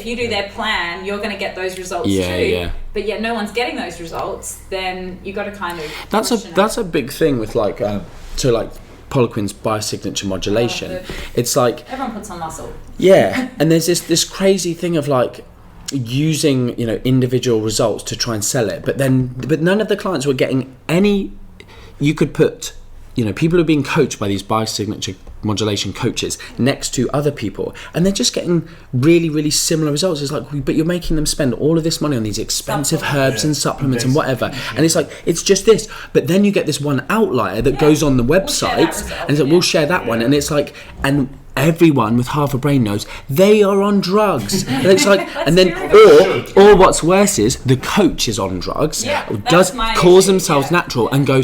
you do their plan, you're going to get those results too. But yet no one's getting those results, then you got to kind of that's a big thing with like Poliquin's biosignature modulation. It's like everyone puts on muscle. And there's this crazy thing of like using individual results to try and sell it, but none of the clients were getting any. You could put people are being coached by these biosignature modulation coaches next to other people, and they're just getting really, really similar results. It's like, but you're making them spend all of this money on these expensive herbs and supplements and whatever, and it's like, it's just this. But then you get this one outlier that goes on the website, and it's like, we'll share that one, and it's like, and everyone with half a brain knows they are on drugs. And it's like, and then, or what's worse is the coach is on drugs, calls themselves natural, and go,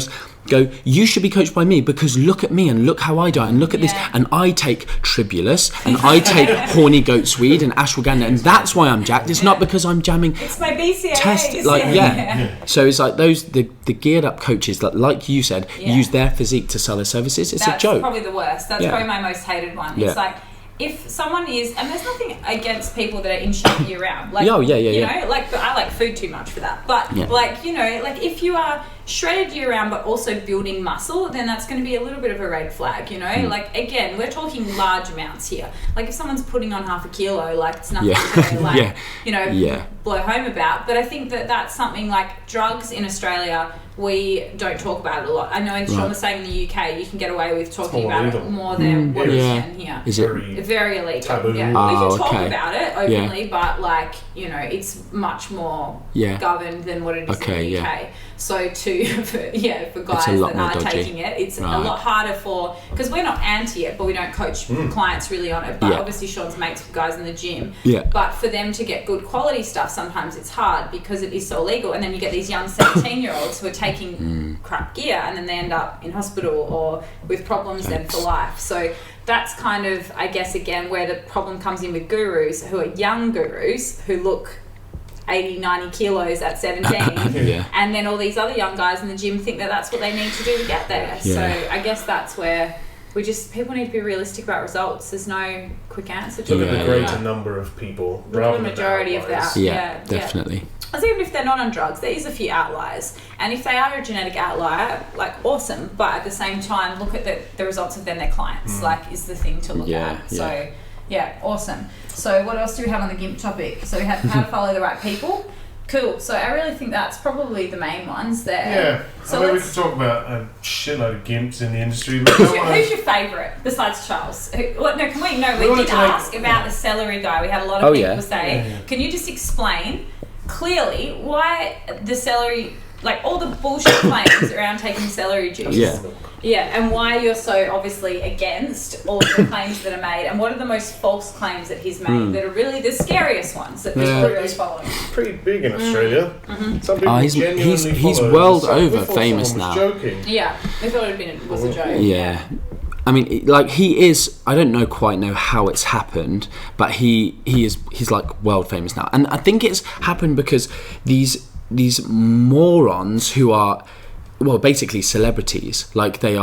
you should be coached by me because look at me and look how I diet and look at this, and I take tribulus and I take horny goat's weed and ashwagandha, and that's why I'm jacked. It's not because I'm jamming. It's my BCAAs. So it's like the geared up coaches that, like you said, use their physique to sell their services. It's a joke. That's probably the worst. That's probably my most hated one. It's like, if someone is, and there's nothing against people that are in shape year round, like, you know, like, I like food too much for that, but like, you know, like if you are shredded year round but also building muscle, then that's going to be a little bit of a red flag, you know. Like, again, we're talking large amounts here. Like, if someone's putting on half a kilo, like, it's nothing to like you know, blow home about. But I think that that's something like drugs in Australia, we don't talk about it a lot. I know Sean was saying in the UK you can get away with talking about it more than what we can here. Is it very illegal? Taboo. Yeah. We can talk about it openly, but like, you know, it's much more governed than what it is in the UK. So for guys that are taking it, it's a lot harder for, because we're not anti it, but we don't coach clients really on it. But obviously Sean's mates with guys in the gym. But for them to get good quality stuff, sometimes it's hard because it is so illegal. And then you get these young 17-year-olds who are taking crap gear, and then they end up in hospital or with problems then for life. So that's kind of, I guess, again, where the problem comes in with gurus who are young gurus who look 80, 90 kilos at 17 and then all these other young guys in the gym think that that's what they need to do to get there. So I guess that's where people need to be realistic about results. There's no quick answer to it. Look at the greater number of people. Look at the majority of that. Yeah, definitely. Because even if they're not on drugs, there is a few outliers. And if they are a genetic outlier, like, awesome. But at the same time, look at the results of their clients, like, is the thing to look at. So, awesome. So what else do we have on the GIMP topic? So we have how to follow the right people. Cool. So I really think that's probably the main ones there. Yeah. So I mean, we could talk about a shitload of GIMPs in the industry. But who's your favourite besides Charles? We did ask about the celery guy. We had a lot of people say, can you just explain clearly why the celery, like all the bullshit claims around taking celery juice. And why you're so obviously against all of the claims that are made, and what are the most false claims that he's made that are really the scariest ones that people are really following. Pretty big in Australia. Some people he's world over famous now. Joking. Yeah, they thought it was a joke. Yeah. I mean, like, he is, I don't quite know how it's happened, but he's like world famous now. And I think it's happened because these morons who are, well, basically celebrities, like they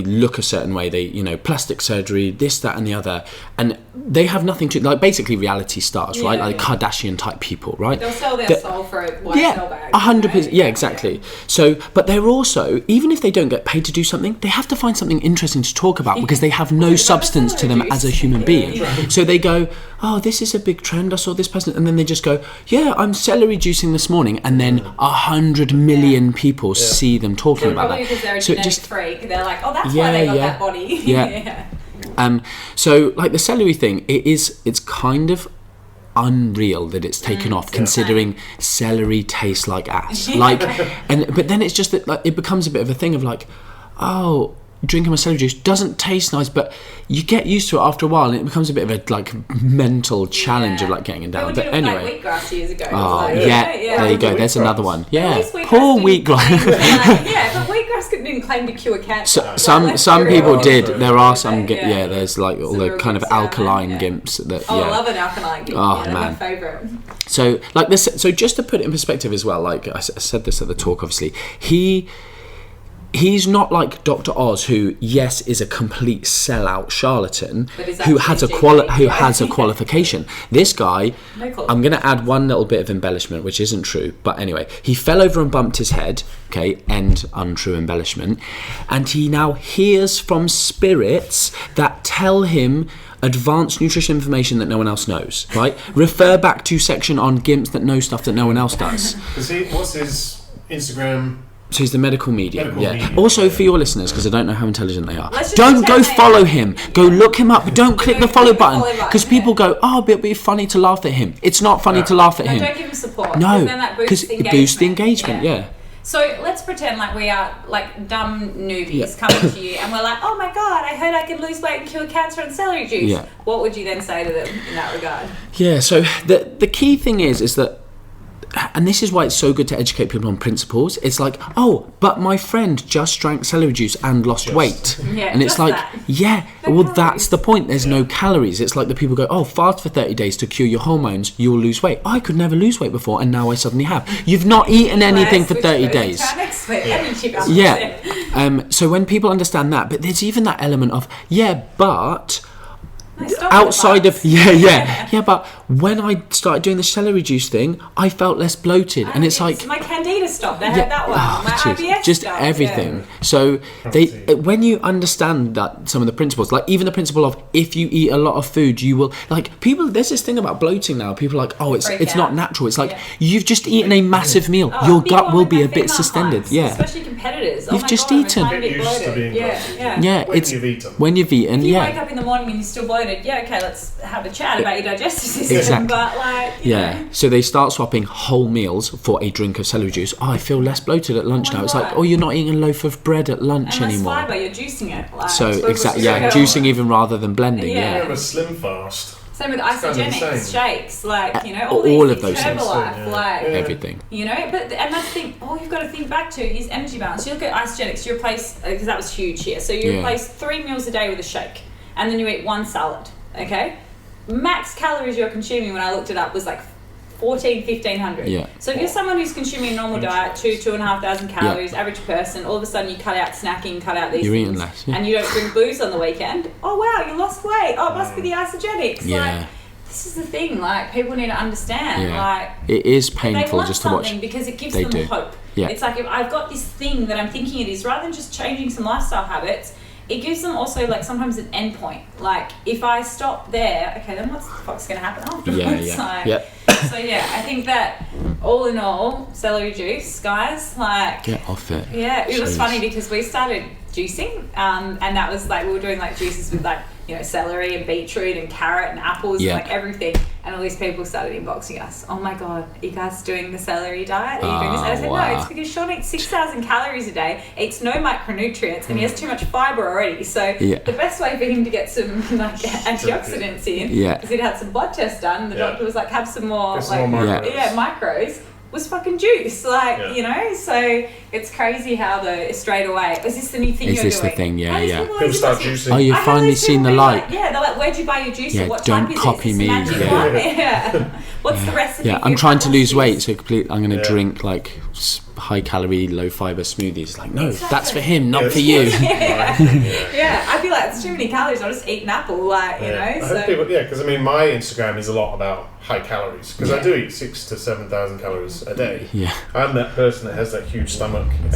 look a certain way, they, you know, plastic surgery, this, that and the other, and they have nothing to, like, basically reality stars, right? Like Kardashian type people, right? They'll sell their soul for a YSL bag. 100%, yeah, exactly. So, but they're also, even if they don't get paid to do something, they have to find something interesting to talk about because they have no substance to them as a human being. So they go, oh, this is a big trend, I saw this person, and then they just go, yeah, I'm celery juicing this morning, and then 100 million people see them talking about that. Probably because they're a genetic freak, they're like, oh, that's why they got that body. So like the celery thing, it's kind of unreal that it's taken off, considering celery tastes like ass. Like, but then it's just that, like, it becomes a bit of a thing of like, oh, drinking my celery juice doesn't taste nice, but you get used to it after a while, and it becomes a bit of a like mental challenge of like getting it down. But anyway, like wheatgrass years ago. There you go. There's another one. Yeah, poor wheatgrass. But wheatgrass didn't claim to cure cancer. Some people did. There are some. There's like all the kind of alkaline gimps that. I love an alkaline gimp. Oh man, my favourite. So like this. So just to put it in perspective as well, like I said this at the talk. Obviously, he's not like Dr. Oz, who is a complete sellout charlatan, who has a qualification. This guy, I'm going to add one little bit of embellishment, which isn't true, but anyway, he fell over and bumped his head. Okay, end untrue embellishment, and he now hears from spirits that tell him advanced nutrition information that no one else knows. Right? Refer back to section on gimps that know stuff that no one else does. What's his Instagram So he's the medical medium. Medical medium, Also, yeah. for your listeners, because I don't know how intelligent they are, Let's just don't go pretend they follow are. him. Go look him up. Don't click the Don't follow click the button follow button, because people go, oh, but it'd be funny to laugh at him. It's not funny to laugh at No, him. don't give him support. No, then that because boosts it boosts the engagement. Yeah. So let's pretend like we are like dumb newbies coming to you and we're like, oh my god, I heard I can lose weight and cure cancer on celery juice. Yeah. What would you then say to them in that regard? Yeah. So the key thing is that. And this is why it's so good to educate people on principles. It's like, oh, but my friend just drank celery juice and lost weight. Yeah, and it's just like, that. yeah, No well, calories. that's the point. There's no calories. It's like the people go, oh, fast for 30 days to cure your hormones, you'll lose weight. I could never lose weight before, and now I suddenly have. You've not eaten anything for 30 days. Yeah. So when people understand that, but there's even that element of, yeah, but... outside of but when I started doing the celery juice thing, I felt less bloated, and it's like my candida stopped. I had that one. My IBS just stopped, everything. So when you understand that some of the principles, like even the principle of if you eat a lot of food, you will like people. There's this thing about bloating now. People are like, oh, it's not natural. It's like you've just eaten a massive meal. Your gut will be a bit distended. Especially competitors. You've just eaten. I'm a bit Used to being bloated. bloated. Yeah, when you've eaten. If you wake up in the morning and you're still bloated, okay, let's have a chat about your digestive system. Exactly. But like, you know. So they start swapping whole meals for a drink of celery juice. Oh, I feel less bloated at lunch now. It's like, oh, you're not eating a loaf of bread at lunch and anymore. Fiber, you're juicing it. Like, So exactly, juicing even rather than blending. Yeah. You have a slim fast. Same with It's kind of isogenics, insane. shakes, like, you know, all of those things. Herbalife, like, Everything. you know, and that's the thing, all you've got to think back to is energy balance. You look at isogenics, you replace, because that was huge here, so you replace 3 meals a day with a shake, and then you eat 1 salad, okay? Max calories you're consuming, when I looked it up, was like 1,500. Yeah. So if you're someone who's consuming a normal diet, 2,500 calories, average person, all of a sudden you cut out snacking, cut out these You're things, eating less, and you don't drink booze on the weekend, oh wow, you lost weight, oh it must be the isogenics. Yeah. Like, this is the thing, like, people need to understand, like, it is they painful want just to watch. something because it gives They them do. hope. Yeah. It's like, if I've got this thing that I'm thinking it is, rather than just changing some lifestyle habits, it gives them also, like, sometimes an end point. Like, if I stop there, okay, then what the fuck's going to happen afterwards? So, I think that, all in all, celery juice, guys, like... Get off it. Yeah, it was Jeez. funny because we started juicing, and that was, like, we were doing, like, juices with, like, you know, celery and beetroot and carrot and apples and, like, everything. And all these people started inboxing us. Oh, my God, are you guys doing the celery diet? Are you doing this? And I said, no, it's because Sean eats 6,000 calories a day, eats no micronutrients, and he has too much fibre already. So the best way for him to get some, like, antioxidants in, because he'd had some blood tests done, and the doctor was like, have some more, macros, was fucking juice, like, you know, so it's crazy how straight away, is this the new thing you're doing? Is this the thing? People start juicing. Oh, you've finally seen the light. Like, they're like, where'd you buy your juicer? What don't type is copy this? me. It's a magic one? What's the recipe? I'm trying to lose weight, so I'm going to drink, like, high calorie, low fiber smoothies. Like, no, that's for him, not for you. I feel like it's too many calories. I'll just eat an apple, like, you know. I hope people, because I mean, my Instagram is a lot about high calories because I do eat 6,000 to 7,000 calories a day. I'm that person that has that huge stomach and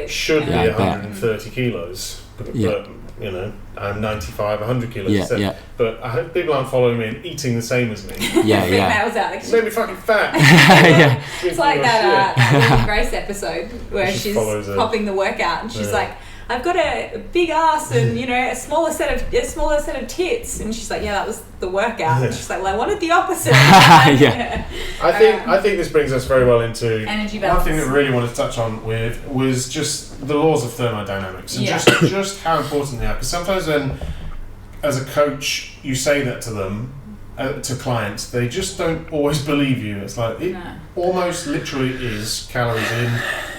should be 130 kilos, but you know, I'm 95, 100 kilos. But I hope people aren't following me and eating the same as me. It's made me fucking fat. It's like that Will Grace episode where she's popping the workout and she's like, I've got a big ass and, you know, a smaller set of tits, and she's like, that was the workout. And she's like, well, I wanted the opposite. I think this brings us very well into energy balance. One thing that we really wanted to touch on was just the laws of thermodynamics and just how important they are. Because sometimes when, as a coach, you say that to them, to clients, they just don't always believe you. It's like it almost literally is calories in,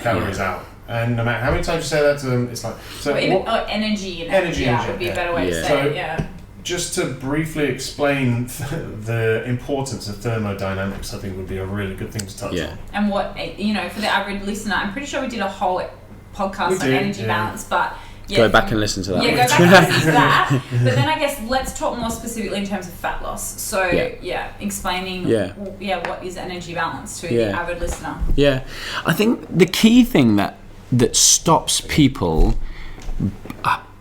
calories out. And no matter how many times you say that to them, it's like energy would be a better way to say it. Just to briefly explain the importance of thermodynamics, I think would be a really good thing to touch on. And what, you know, for the average listener, I'm pretty sure we did a whole podcast on energy balance, but go back and listen to that. Go back and listen to that. But then I guess let's talk more specifically in terms of fat loss. So explaining what is energy balance to the avid listener. I think the key thing that stops people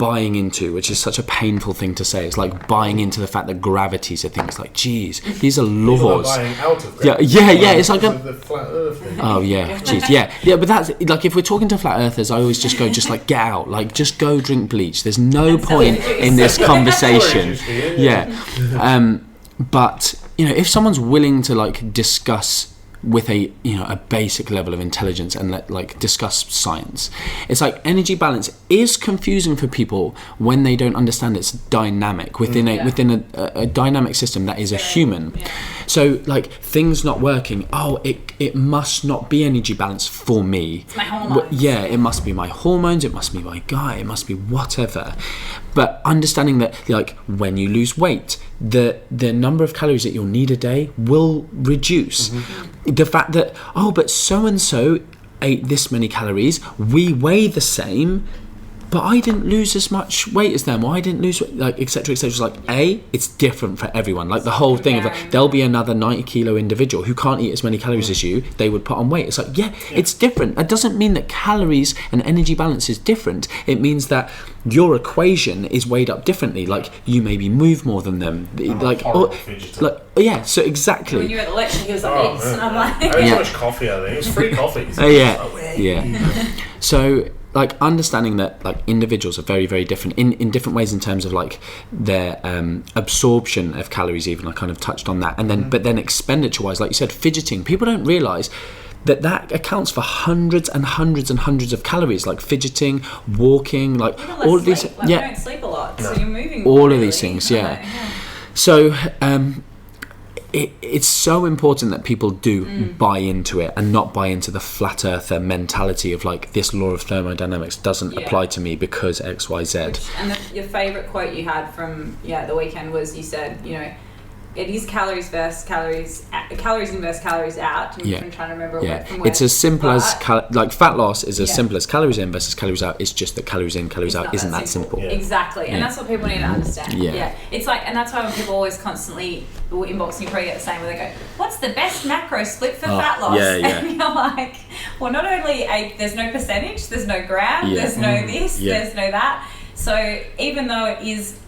buying into, which is such a painful thing to say. It's like buying into the fact that gravity's a thing. It's like, geez, these are laws. Buying out of gravity. Yeah. It's like the flat Earth thing. Oh yeah, geez, yeah. But that's like, if we're talking to flat earthers, I always just go, just like, get out, like just go drink bleach. There's no point in this conversation. Yeah. But you know, if someone's willing to like discuss with a basic level of intelligence and like discuss science, it's like energy balance is confusing for people when they don't understand its dynamic within a dynamic system that is a human. So like things not working, it must not be energy balance for me. It's my hormones. It must be my hormones, it must be my gut, it must be whatever. But understanding that like when you lose weight, the number of calories that you'll need a day will reduce. The fact that, but so and so ate this many calories, we weigh the same, but I didn't lose as much weight as them, or I didn't lose, like, etc. It's like, it's different for everyone. Like the whole thing of there'll be another 90 kilo individual who can't eat as many calories as you, they would put on weight. It's like, it's different. That doesn't mean that calories and energy balance is different. It means that your equation is weighed up differently. Like you maybe move more than them. So exactly. When you were at the lecture, he was like this, and I'm like, I had so much coffee. I think it was free coffee. So like understanding that like individuals are very, very different in different ways in terms of like their absorption of calories. Even I kind of touched on that, and then but then expenditure wise, like you said, fidgeting. People don't realise that accounts for hundreds and hundreds and hundreds of calories, like fidgeting, walking, like all of these. Like, you don't sleep a lot, so you're moving. All of these things, So it's so important that people do buy into it and not buy into the flat earther mentality of like, this law of thermodynamics doesn't apply to me because X, Y, Z. Your favourite quote you had from the weekend was, you said, it is calories versus calories in versus calories out. I'm trying to remember where from where. It's as simple as like fat loss is as simple as calories in versus calories out. It's just that calories in, calories out isn't that simple. Exactly, and that's what people need to understand. It's like, and that's why when people always constantly will inbox me, probably get the same, where they go, "What's the best macro split for fat loss?" And you're like, well, not only there's no percentage, there's no gram, there's no this, there's no that. So even though it is,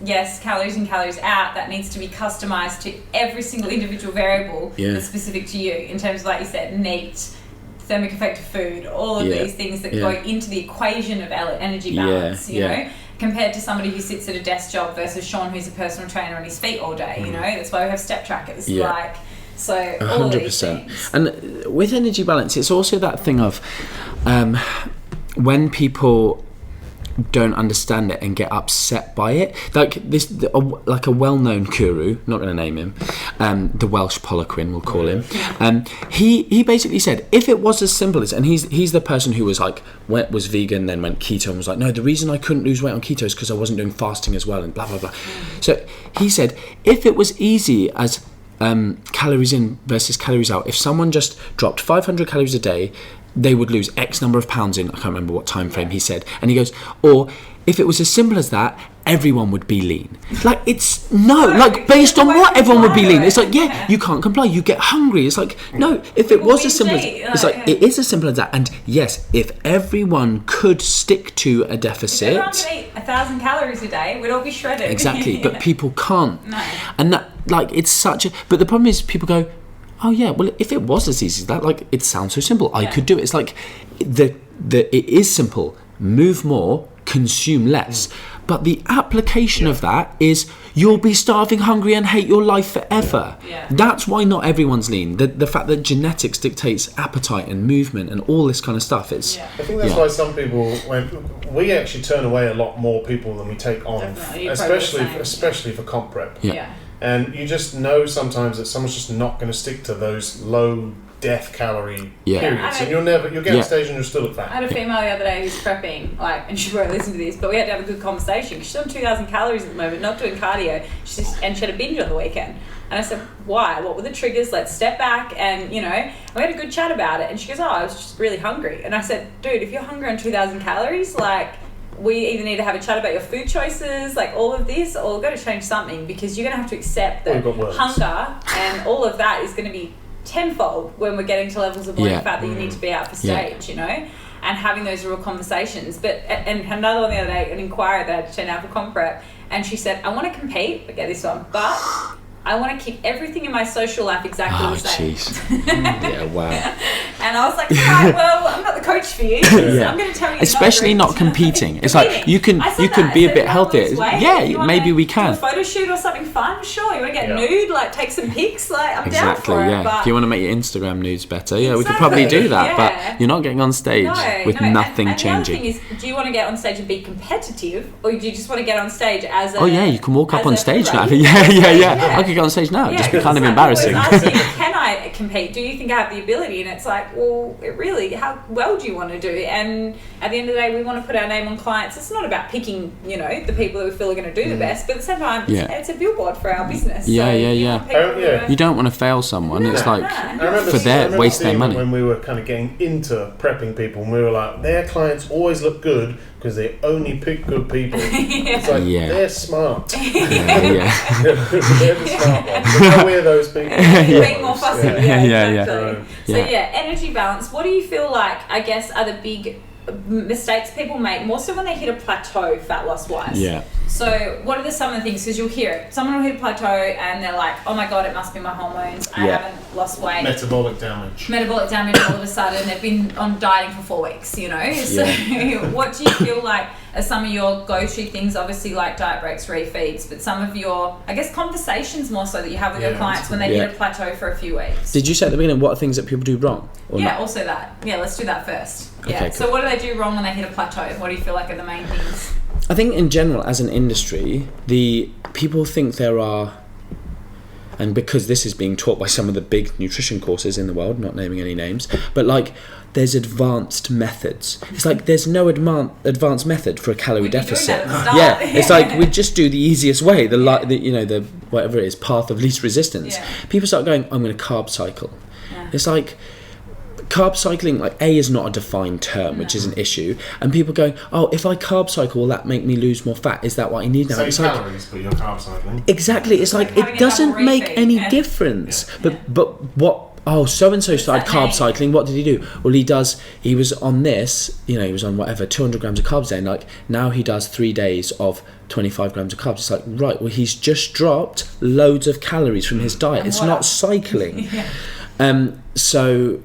calories in, calories out, that needs to be customized to every single individual variable that's specific to you, in terms of, like you said, NEAT, thermic effect of food, all of these things that go into the equation of energy balance, you know, compared to somebody who sits at a desk job versus Sean, who's a personal trainer on his feet all day, you know. That's why we have step trackers, like, so all 100%. Of these things. And with energy balance, it's also that thing of when people don't understand it and get upset by it, like like a well-known guru, not going to name him, the Welsh Poliquin, we'll call him. He basically said, if it was as simple as, and he's the person who was like, was vegan, then went keto, and was like, no, the reason I couldn't lose weight on keto is because I wasn't doing fasting as well, and blah blah blah. So he said, if it was easy as calories in versus calories out, if someone just dropped 500 calories a day, they would lose X number of pounds in, I can't remember what time frame he said, and he goes, or if it was as simple as that, everyone would be lean. Like, it's like based on what everyone would be lean. It's like, you can't comply, you get hungry. It's like, no, if it was as simple as, it's like, it is as simple as that. And yes, if everyone could stick to a deficit, if everyone could eat 1,000 calories a day, we'd all be shredded. Exactly. But people can't. No. And that, like, it's such a, but the problem is people go, oh yeah, well, if it was as easy as that, like, it sounds so simple, I could do it. It's like, it is simple, move more, consume less, but the application of that is you'll be starving, hungry, and hate your life forever. That's why not everyone's lean. The fact that genetics dictates appetite and movement and all this kind of stuff, it's I think that's why some people, we actually turn away a lot more people than we take on, especially for comp prep. And you just know sometimes that someone's just not going to stick to those low death calorie periods, and you'll get to a stage and you're still at that. I had a female the other day who's prepping, and she won't listen to this, but we had to have a good conversation because she's on 2,000 calories at the moment, not doing cardio, and she had a binge on the weekend. And I said, why? What were the triggers? Let's step back and, we had a good chat about it. And she goes, I was just really hungry. And I said, dude, if you're hungry on 2,000 calories, we either need to have a chat about your food choices, like all of this, or we've got to change something, because you're going to have to accept that hunger and all of that is going to be tenfold when we're getting to levels of body fat that you need to be out for stage, and having those real conversations. But and another one the other day, an inquiry that I had to turn out for comp prep, and she said, I want to compete, get this one, but I want to keep everything in my social life exactly the same. Yeah, wow. And I was like, right, well, I'm not the coach for you. I'm going to tell you. Especially not competing. It's like you can be a bit healthier. Yeah, maybe we can. Do a photo shoot or something fun? Sure. You want to get nude? Like take some pics? Like I'm down for it. Yeah. If you want to make your Instagram nudes better, we could probably do that. But you're not getting on stage with nothing changing. The other thing is, do you want to get on stage and be competitive, or do you just want to get on stage as a? Oh yeah, you can walk up on stage now. Yeah. I could get on stage now. Just be kind of embarrassing. Can I compete? Do you think I have the ability? And it's like, well, how well do you want to do? And at the end of the day, we want to put our name on clients. It's not about picking, the people that we feel are going to do the best, but at the same time, it's a billboard for our business. You don't want to fail someone. It's like waste their money. When we were kind of getting into prepping people, and we were like, their clients always look good because they only pick good people. It's like, they're smart. They're the smart ones. We're those people. Being more fussy. So energy balance. What do you feel like, I guess, are the big mistakes people make, more so when they hit a plateau fat loss wise? So what are some of the things, because you'll hear it, someone will hit a plateau and they're like, oh my god, it must be my hormones, I haven't lost weight, metabolic damage all of a sudden, they've been on dieting for 4 weeks, so what do you feel like are some of your go-to things? Obviously like diet breaks, refeeds, but some of your, I guess, conversations more so that you have with your clients when they hit a plateau for a few weeks. Did you say at the beginning what are things that people do wrong? Also that. Let's do that first. Okay, cool. So what do they do wrong when they hit a plateau? What do you feel like are the main things? I think in general, as an industry, the people think there are, and because this is being taught by some of the big nutrition courses in the world, not naming any names, but like there's advanced methods. It's like there's no advanced method for a calorie deficit. It's like we just do the easiest way, the whatever it is, path of least resistance. People start going, I'm going to carb cycle. It's like, carb cycling, like is not a defined term, which is an issue, and people going, oh, if I carb cycle, will that make me lose more fat? Is that what I need now? Same calories, but you're carb cycling. Exactly. It's like it doesn't make any difference. But what? Oh, so and so started carb cycling. What did he do? Well, he was on this. He was on whatever 200 grams of carbs a day. And like now he does 3 days of 25 grams of carbs. It's like, right, well, he's just dropped loads of calories from his diet. It's not cycling. So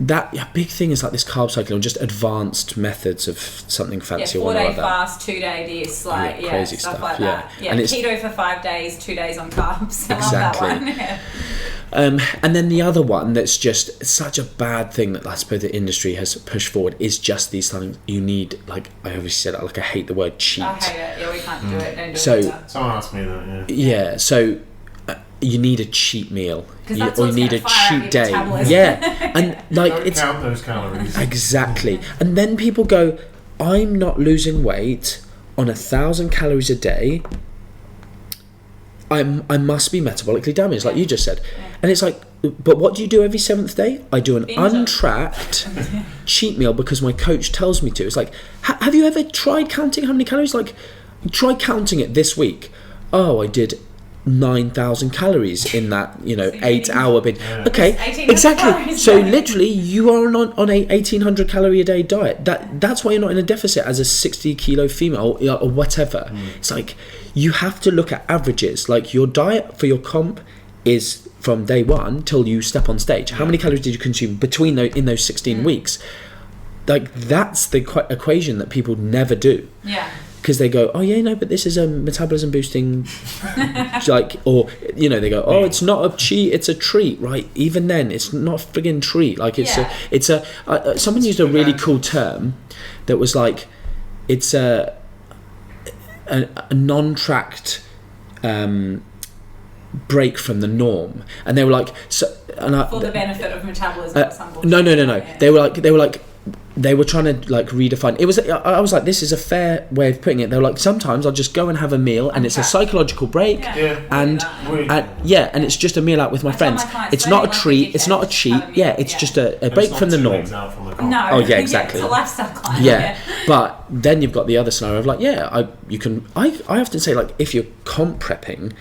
that big thing is like this carb cycling, or just advanced methods of something fancy. 4-day fast, 2-day this, crazy stuff like that. And keto for 5 days, 2 days on carbs. Exactly. I love that one. And then the other one that's just such a bad thing that I suppose the industry has pushed forward is just these things you need. Like I always said, I hate the word cheat. I hate it. Yeah, we can't do it. Don't do it. Someone asked me that. So you need a cheat meal, or you need a cheat day. And like don't count those calories. Exactly. And then people go, I'm not losing weight on 1,000 calories a day. I must be metabolically damaged, like you just said. And it's like, but what do you do every 7th day? I do an untracked cheat meal because my coach tells me to. It's like, have you ever tried counting how many calories? Like, try counting it this week. Oh, I did 9,000 calories in that 8-hour bit. Okay, exactly. So literally you are on a 1,800 calorie a day diet. That's why you're not in a deficit as a 60 kilo female or whatever. It's like you have to look at averages. Like your diet for your comp is from day one till you step on stage. How many calories did you consume in those 16 weeks? Like that's the equation that people never do. Because they go, but this is a metabolism boosting, they go, oh, it's not a cheat, it's a treat, right? Even then, it's not a friggin' treat. Like someone used a really cool term that was like, it's a non-tracked break from the norm, and they were like, for the benefit of metabolism. At some point. No. They were trying to redefine. It was. I was like, this is a fair way of putting it. They were like, sometimes I'll just go and have a meal, and it's a psychological break, and it's just a meal out with my friends. It's not a treat. It's not a cheat. It's just a break from the norm. No. Oh yeah, exactly. It's a lifestyle client. But then you've got the other scenario of like, you can. I often say, like, if you're comp prepping,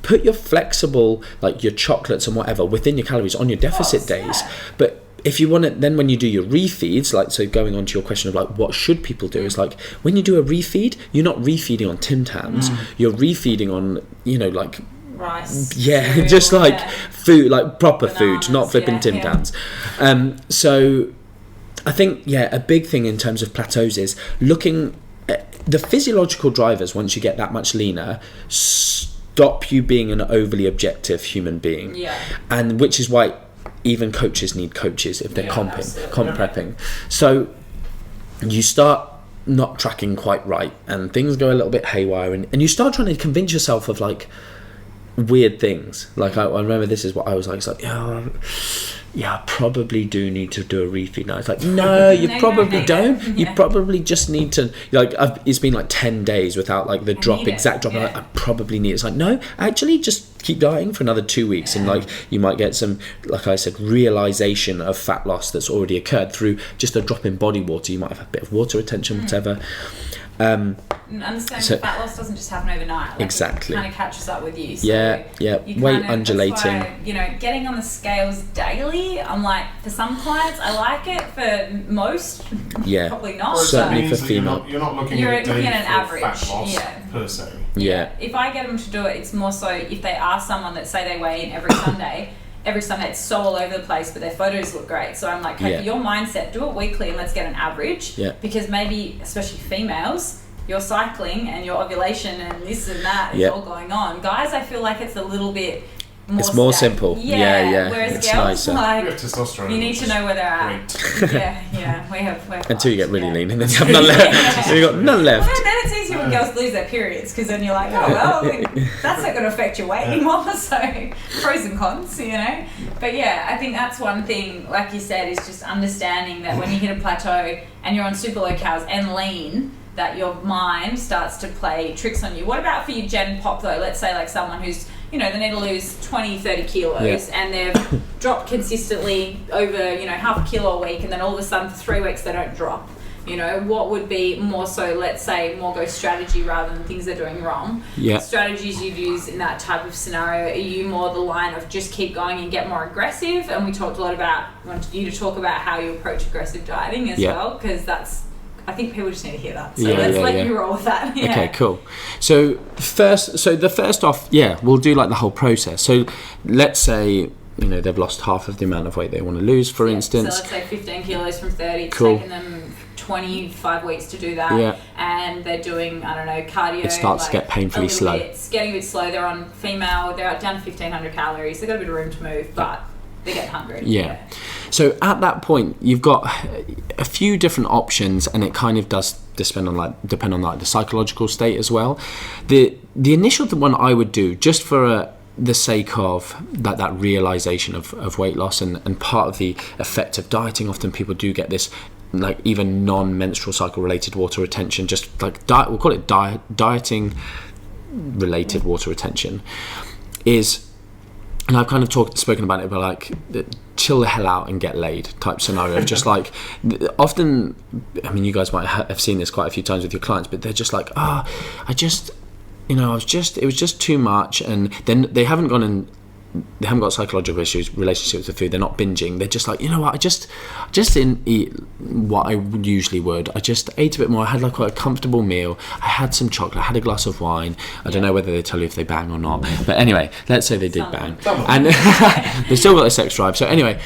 put your flexible, like your chocolates and whatever, within your calories on your deficit days, but if you want to, then when you do your refeeds, like, so going on to your question of like what should people do, is like when you do a refeed, you're not refeeding on Tim Tams, you're refeeding on, you know, like rice, cereal, just like food, like proper bananas, food, not flipping Tim Tams. So I think a big thing in terms of plateaus is looking at the physiological drivers. Once you get that much leaner, stop you being an overly objective human being, and which is why even coaches need coaches if they're comp prepping. So you start not tracking quite right and things go a little bit haywire, and you start trying to convince yourself of like weird things. Like I remember this is what I was like, it's like, I probably do need to do a refeed now. It's like, no, you probably don't. You probably just need to, like, it's been like 10 days without like the exact drop. Like, I probably need it. It's like, no, actually just keep dieting for another 2 weeks, and like you might get some, like I said, realization of fat loss that's already occurred through just a drop in body water. You might have a bit of water retention, whatever. Understanding fat loss doesn't just happen overnight. Like, exactly. It kind of catches up with you. So weight undulating. That's why, you know, getting on the scales daily, I'm like, for some clients, I like it. For most, probably not. Certainly for female. You're not looking at an average fat loss per se. If I get them to do it, it's more so if they are someone that say they weigh in every Sunday. Every Sunday it's so all over the place, but their photos look great. So I'm like, hey, for your mindset, do it weekly and let's get an average. Because maybe, especially females, you're cycling and your ovulation and this and that is all going on. Guys, I feel like it's a little bit more it's more simple. Whereas it's girls, nicer. like, we have testosterone. You need to know where they're at. We have until you get really lean and then you have none left. So you got none left. Well, then it's easier when girls lose their periods, because then you're like, oh well, that's not going to affect your weight anymore. So pros and cons, you know. But I think that's one thing, like you said, is just understanding that when you hit a plateau and you're on super low calories and lean, that your mind starts to play tricks on you. What about for you Gen Pop though? Let's say like someone who's, you know, they need to lose 20, 30 kilos and they've dropped consistently over, you know, half a kilo a week, and then all of a sudden for 3 weeks they don't drop. You know, what would be more so, let's say, more go strategy rather than things they're doing wrong? Strategies you'd use in that type of scenario, are you more the line of just keep going and get more aggressive? And we talked a lot about, I wanted you to talk about how you approach aggressive dieting as well, because that's, I think people just need to hear that. So let's let you roll with that. Okay, cool. So the first off, we'll do like the whole process. So let's say, you know, they've lost half of the amount of weight they want to lose, for instance. So let's say 15 kilos from 30. It's taken them 25 weeks to do that. And they're doing, I don't know, cardio. It starts to get painfully slow. It's getting a bit slow. They're on female. They're down to 1,500 calories. They've got a bit of room to move, but they get hungry. So at that point, you've got a few different options, and it kind of does depend on like the psychological state as well. The initial one I would do, just for the sake of that realization of weight loss and part of the effect of dieting, often people do get this like even non-menstrual cycle related water retention, just like we'll call it dieting related water retention, is, and I've kind of spoken about it, but like chill the hell out and get laid type scenario. Just like often, I mean, you guys might have seen this quite a few times with your clients, but they're just like, it was just too much, and then they haven't got psychological issues, relationships with food, they're not binging, they're just like, you know what, I just didn't eat what I usually would, I just ate a bit more, I had like quite a comfortable meal, I had some chocolate, I had a glass of wine, I don't know whether they tell you if they bang or not, but anyway, let's say they did bang, and they still got a sex drive, so anyway,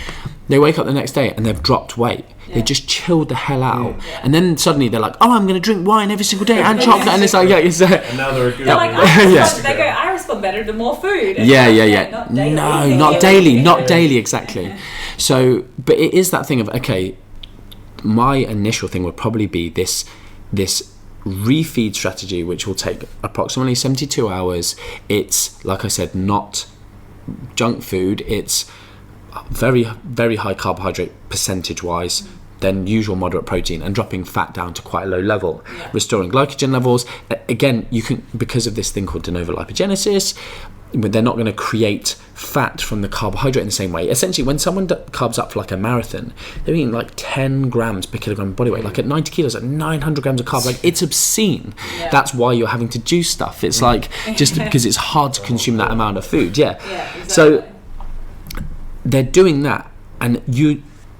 they wake up the next day and they've dropped weight. They just chilled the hell out, and then suddenly they're like, "Oh, I'm going to drink wine every single day and chocolate," and it's like, and now they're good. Like, they go, "I respond better to more food." And not daily. No, not daily, not daily, exactly. So, but it is that thing of, okay, my initial thing would probably be this refeed strategy, which will take approximately 72 hours. It's, like I said, not junk food. It's very, very high carbohydrate percentage wise, then usual moderate protein, and dropping fat down to quite a low level, restoring glycogen levels. Again, you can, because of this thing called de novo lipogenesis, they're not going to create fat from the carbohydrate in the same way. Essentially, when someone carbs up for like a marathon, they're eating like 10 grams per kilogram body weight. Like at 90 kilos, at 900 grams of carbs. Like, it's obscene. That's why you're having to juice stuff. It's like, just because it's hard to consume that amount of food. Exactly. So they're doing that, and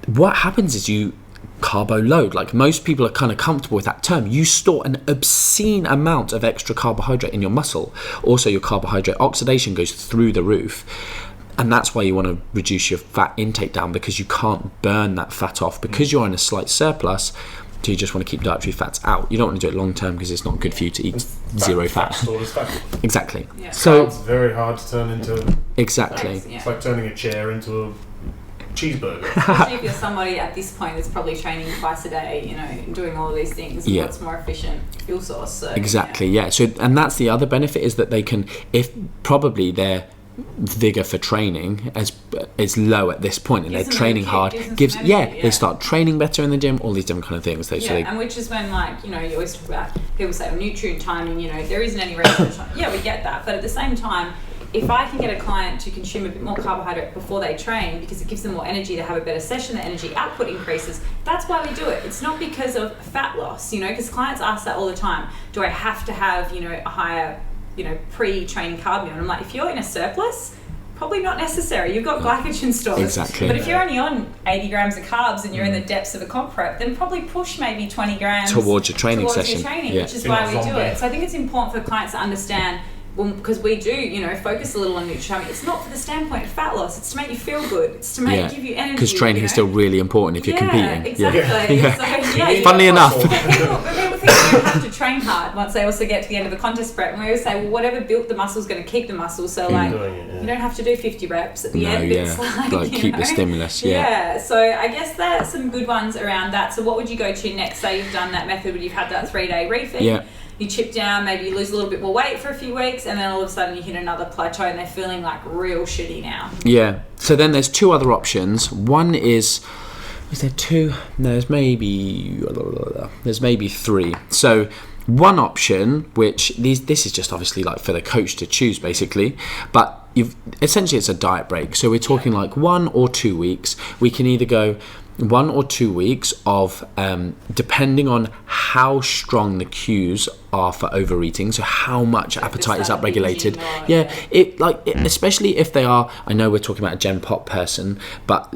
what happens is you carbo load. Like most people are kind of comfortable with that term. You store an obscene amount of extra carbohydrate in your muscle. Also, your carbohydrate oxidation goes through the roof. And that's why you want to reduce your fat intake down, because you can't burn that fat off because you're in a slight surplus. So you just want to keep dietary fats out. You don't want to do it long term because it's not good for you to eat zero fat. Exactly. Yeah. So it's very hard to turn into. Exactly. It's like turning a chair into a cheeseburger. Especially if you're somebody at this point that's probably training twice a day, you know, doing all these things. Yeah. What's more efficient fuel source. So, exactly. Yeah. So, and that's the other benefit, is that they can, if probably their vigor for training is low at this point, and they're training hard, they start training better in the gym, all these different kind of things. And which is when, like, you know, you always talk about, people say, well, nutrient timing, you know, there isn't any research on. Yeah, we get that, but at the same time, if I can get a client to consume a bit more carbohydrate before they train, because it gives them more energy to have a better session, the energy output increases, that's why we do it. It's not because of fat loss, you know, because clients ask that all the time. Do I have to have, you know, a higher, you know, pre-training carb meal? And I'm like, if you're in a surplus, probably not necessary. You've got glycogen stores. Exactly. But if you're only on 80 grams of carbs and you're in the depths of a comp prep, then probably push maybe 20 grams towards your training session. Which is why we do it. So I think it's important for clients to understand, well, because we do, you know, focus a little on nutrition. It's not for the standpoint of fat loss. It's to make you feel good. It's to give you energy. Because training is still really important if you're competing. Exactly. So, funnily enough. But people think you have to train hard once they also get to the end of a contest prep. And we always say, well, whatever built the muscle is going to keep the muscle. So, like, you don't have to do 50 reps at the end. It's like keep the stimulus. Yeah. So I guess there are some good ones around that. So what would you go to next? Say you've done that method where you've had that 3-day refeed. Yeah. You chip down, maybe you lose a little bit more weight for a few weeks, and then all of a sudden you hit another plateau and they're feeling like real shitty now. Yeah. So then there's two other options. One is there two? No, there's maybe three. So one option, which this is just obviously like for the coach to choose basically, but essentially it's a diet break. So we're talking like 1 or 2 weeks. We can either go 1 or 2 weeks of, depending on how strong the cues are for overeating, so how much appetite is upregulated. Especially if they are, I know we're talking about a Gen Pop person, but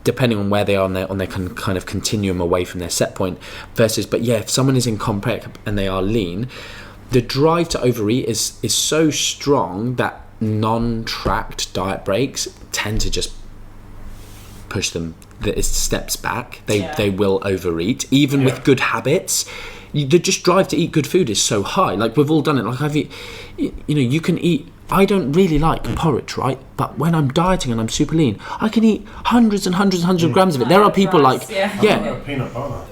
depending on where they are on their kind of continuum away from their set point versus, if someone is in comp prep and they are lean, the drive to overeat is so strong that non-tracked diet breaks tend to just push them steps back. They will overeat even with good habits. The just drive to eat good food is so high. Like, we've all done it. Like, you can eat. I don't really like porridge, right? But when I'm dieting and I'm super lean, I can eat hundreds and hundreds of grams of it. There are people like, peanut butter. Peanut butter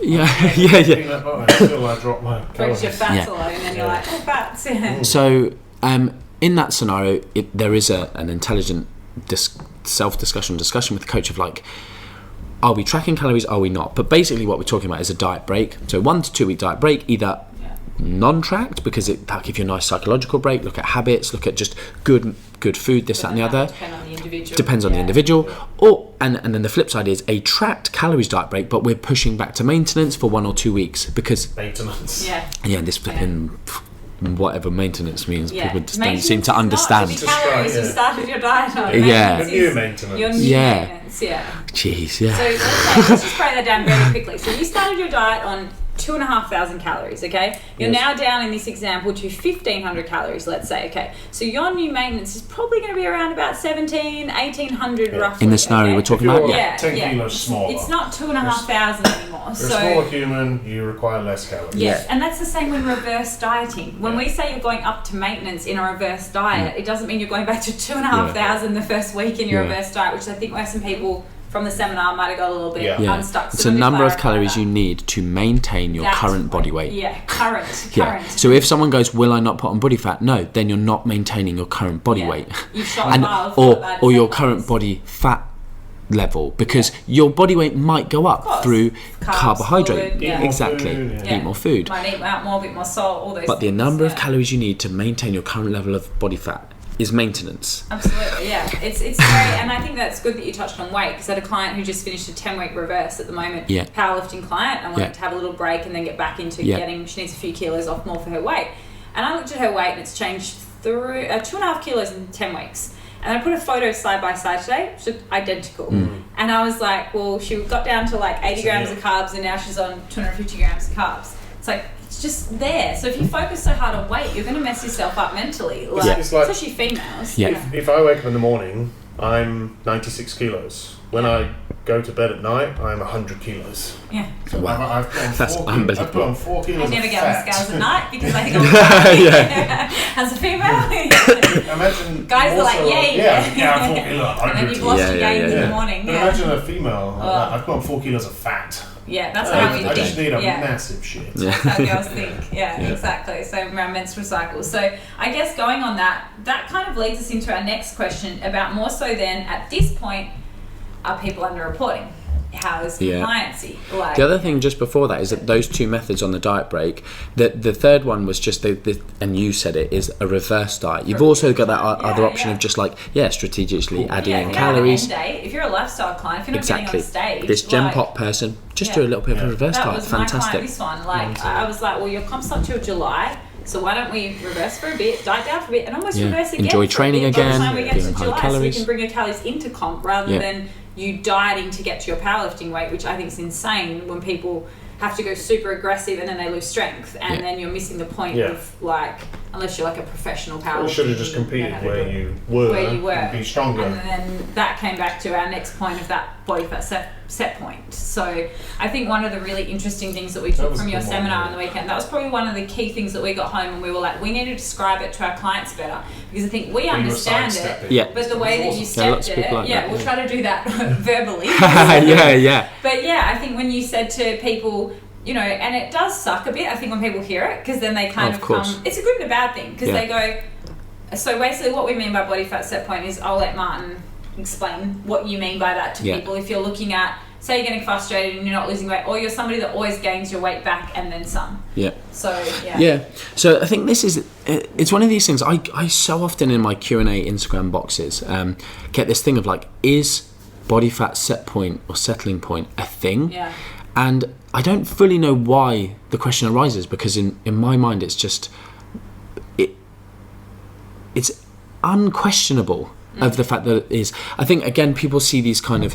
until I drop my calories. Breaks your fats away, and then you're like, oh, fats. So, in that scenario, there is an intelligent discussion with the coach of like, are we tracking calories, are we not? But basically what we're talking about is a diet break. So 1 to 2 week diet break, either non-tracked, because that'll give you a nice psychological break, look at habits, look at just good food, this, that and the other. Depends on the individual. Or and then the flip side is a tracked calories diet break, but we're pushing back to maintenance for 1 or 2 weeks, because maintenance. This flipping whatever maintenance means, people just don't seem to understand. You started your diet on. The new maintenance. Your new maintenance, Jeez, So let's just break that down very quickly. So you started your diet on 2,500 calories, okay? You're now down in this example to 1,500 calories, let's say, okay? So your new maintenance is probably going to be around about 1,800 roughly. In the scenario we're talking about? 10 kilos smaller. It's not 2,500 anymore. You're a smaller human, you require less calories. Yes, and that's the same with reverse dieting. When we say you're going up to maintenance in a reverse diet, it doesn't mean you're going back to 2,500 the first week in your reverse diet, which I think where some people from the seminar might have got a little bit unstuck. So it's a number of calories you need to maintain your current body weight. Current. So if someone goes, will I not put on body fat? No, then you're not maintaining your current body weight. You've shot above or your current body fat level, because your body weight might go up through carbohydrate. Food, Eat more food. Might eat out more, a bit more salt, all those But things. the number of calories you need to maintain your current level of body fat is maintenance. Absolutely, it's great, and I think that's good that you touched on weight, because I had a client who just finished a 10-week reverse at the moment, powerlifting client, and wanted to have a little break and then get back into getting, she needs a few kilos off more for her weight, and I looked at her weight and it's changed through 2.5 kilos in 10 weeks. And I put a photo side by side today, which looked identical. And I was like, well, she got down to like 80 grams of carbs and now she's on 250 grams of carbs. It's like, it's just there. So if you focus so hard on weight, you're going to mess yourself up mentally. Like, especially females. Yeah. If I wake up in the morning, I'm 96 kilos. When I go to bed at night, I'm 100 kilos. Yeah. So I've put on That's 4 unbelievable. I've put on 4 kilos I never of get on fat. scales at night because I think I'm as a female. Imagine guys are like, I'm 4 kilos, and then you've lost your gains in the morning. But imagine a female. I've put on 4 kilos of fat. Yeah, that's how we think. I just need a massive shit. That's how girls think. Yeah, exactly. So around menstrual cycles. So I guess going on that kind of leads us into our next question about more so then at this point, are people underreporting? How is compliancy? Like, the other thing just before that is that those two methods on the diet break, the third one was just and you said it, is a reverse diet. You've also got that other option of just like strategically adding in calories. If you're a lifestyle client, if you're not getting on stage, this Gem Pop person, just do a little bit of a reverse diet. Was fantastic. My client, this one, like I was like, well, your comp's not till July. So why don't we reverse for a bit, diet down for a bit, and almost reverse again. Enjoy training again. By the time we get to July, calories. so we can bring your calories into comp rather than you dieting to get to your powerlifting weight, which I think is insane when people have to go super aggressive and then they lose strength, and then you're missing the point of like, unless you're like a professional powerlifter. You should have just competed where you were and be stronger. And then that came back to our next point of that body fat set point. So I think one of the really interesting things that we took from your seminar on the weekend, that was probably one of the key things that we got home and we were like, we need to describe it to our clients better, because I think we understand it, but the way that you stepped it, we'll try to do that verbally. But I think when you said to people, you know, and it does suck a bit, I think, when people hear it, because then they kind of come, it's a good and a bad thing, because they go, so basically what we mean by body fat set point is, I'll let Martin explain what you mean by that to people. If you're looking at, say you're getting frustrated and you're not losing weight, or you're somebody that always gains your weight back and then some. So so I think this is, it's one of these things I so often in my Q&A Instagram boxes get this thing of like, is body fat set point or settling point a thing? And I don't fully know why the question arises, because in my mind it's just it's unquestionable of the fact that it is. I think again people see these kind of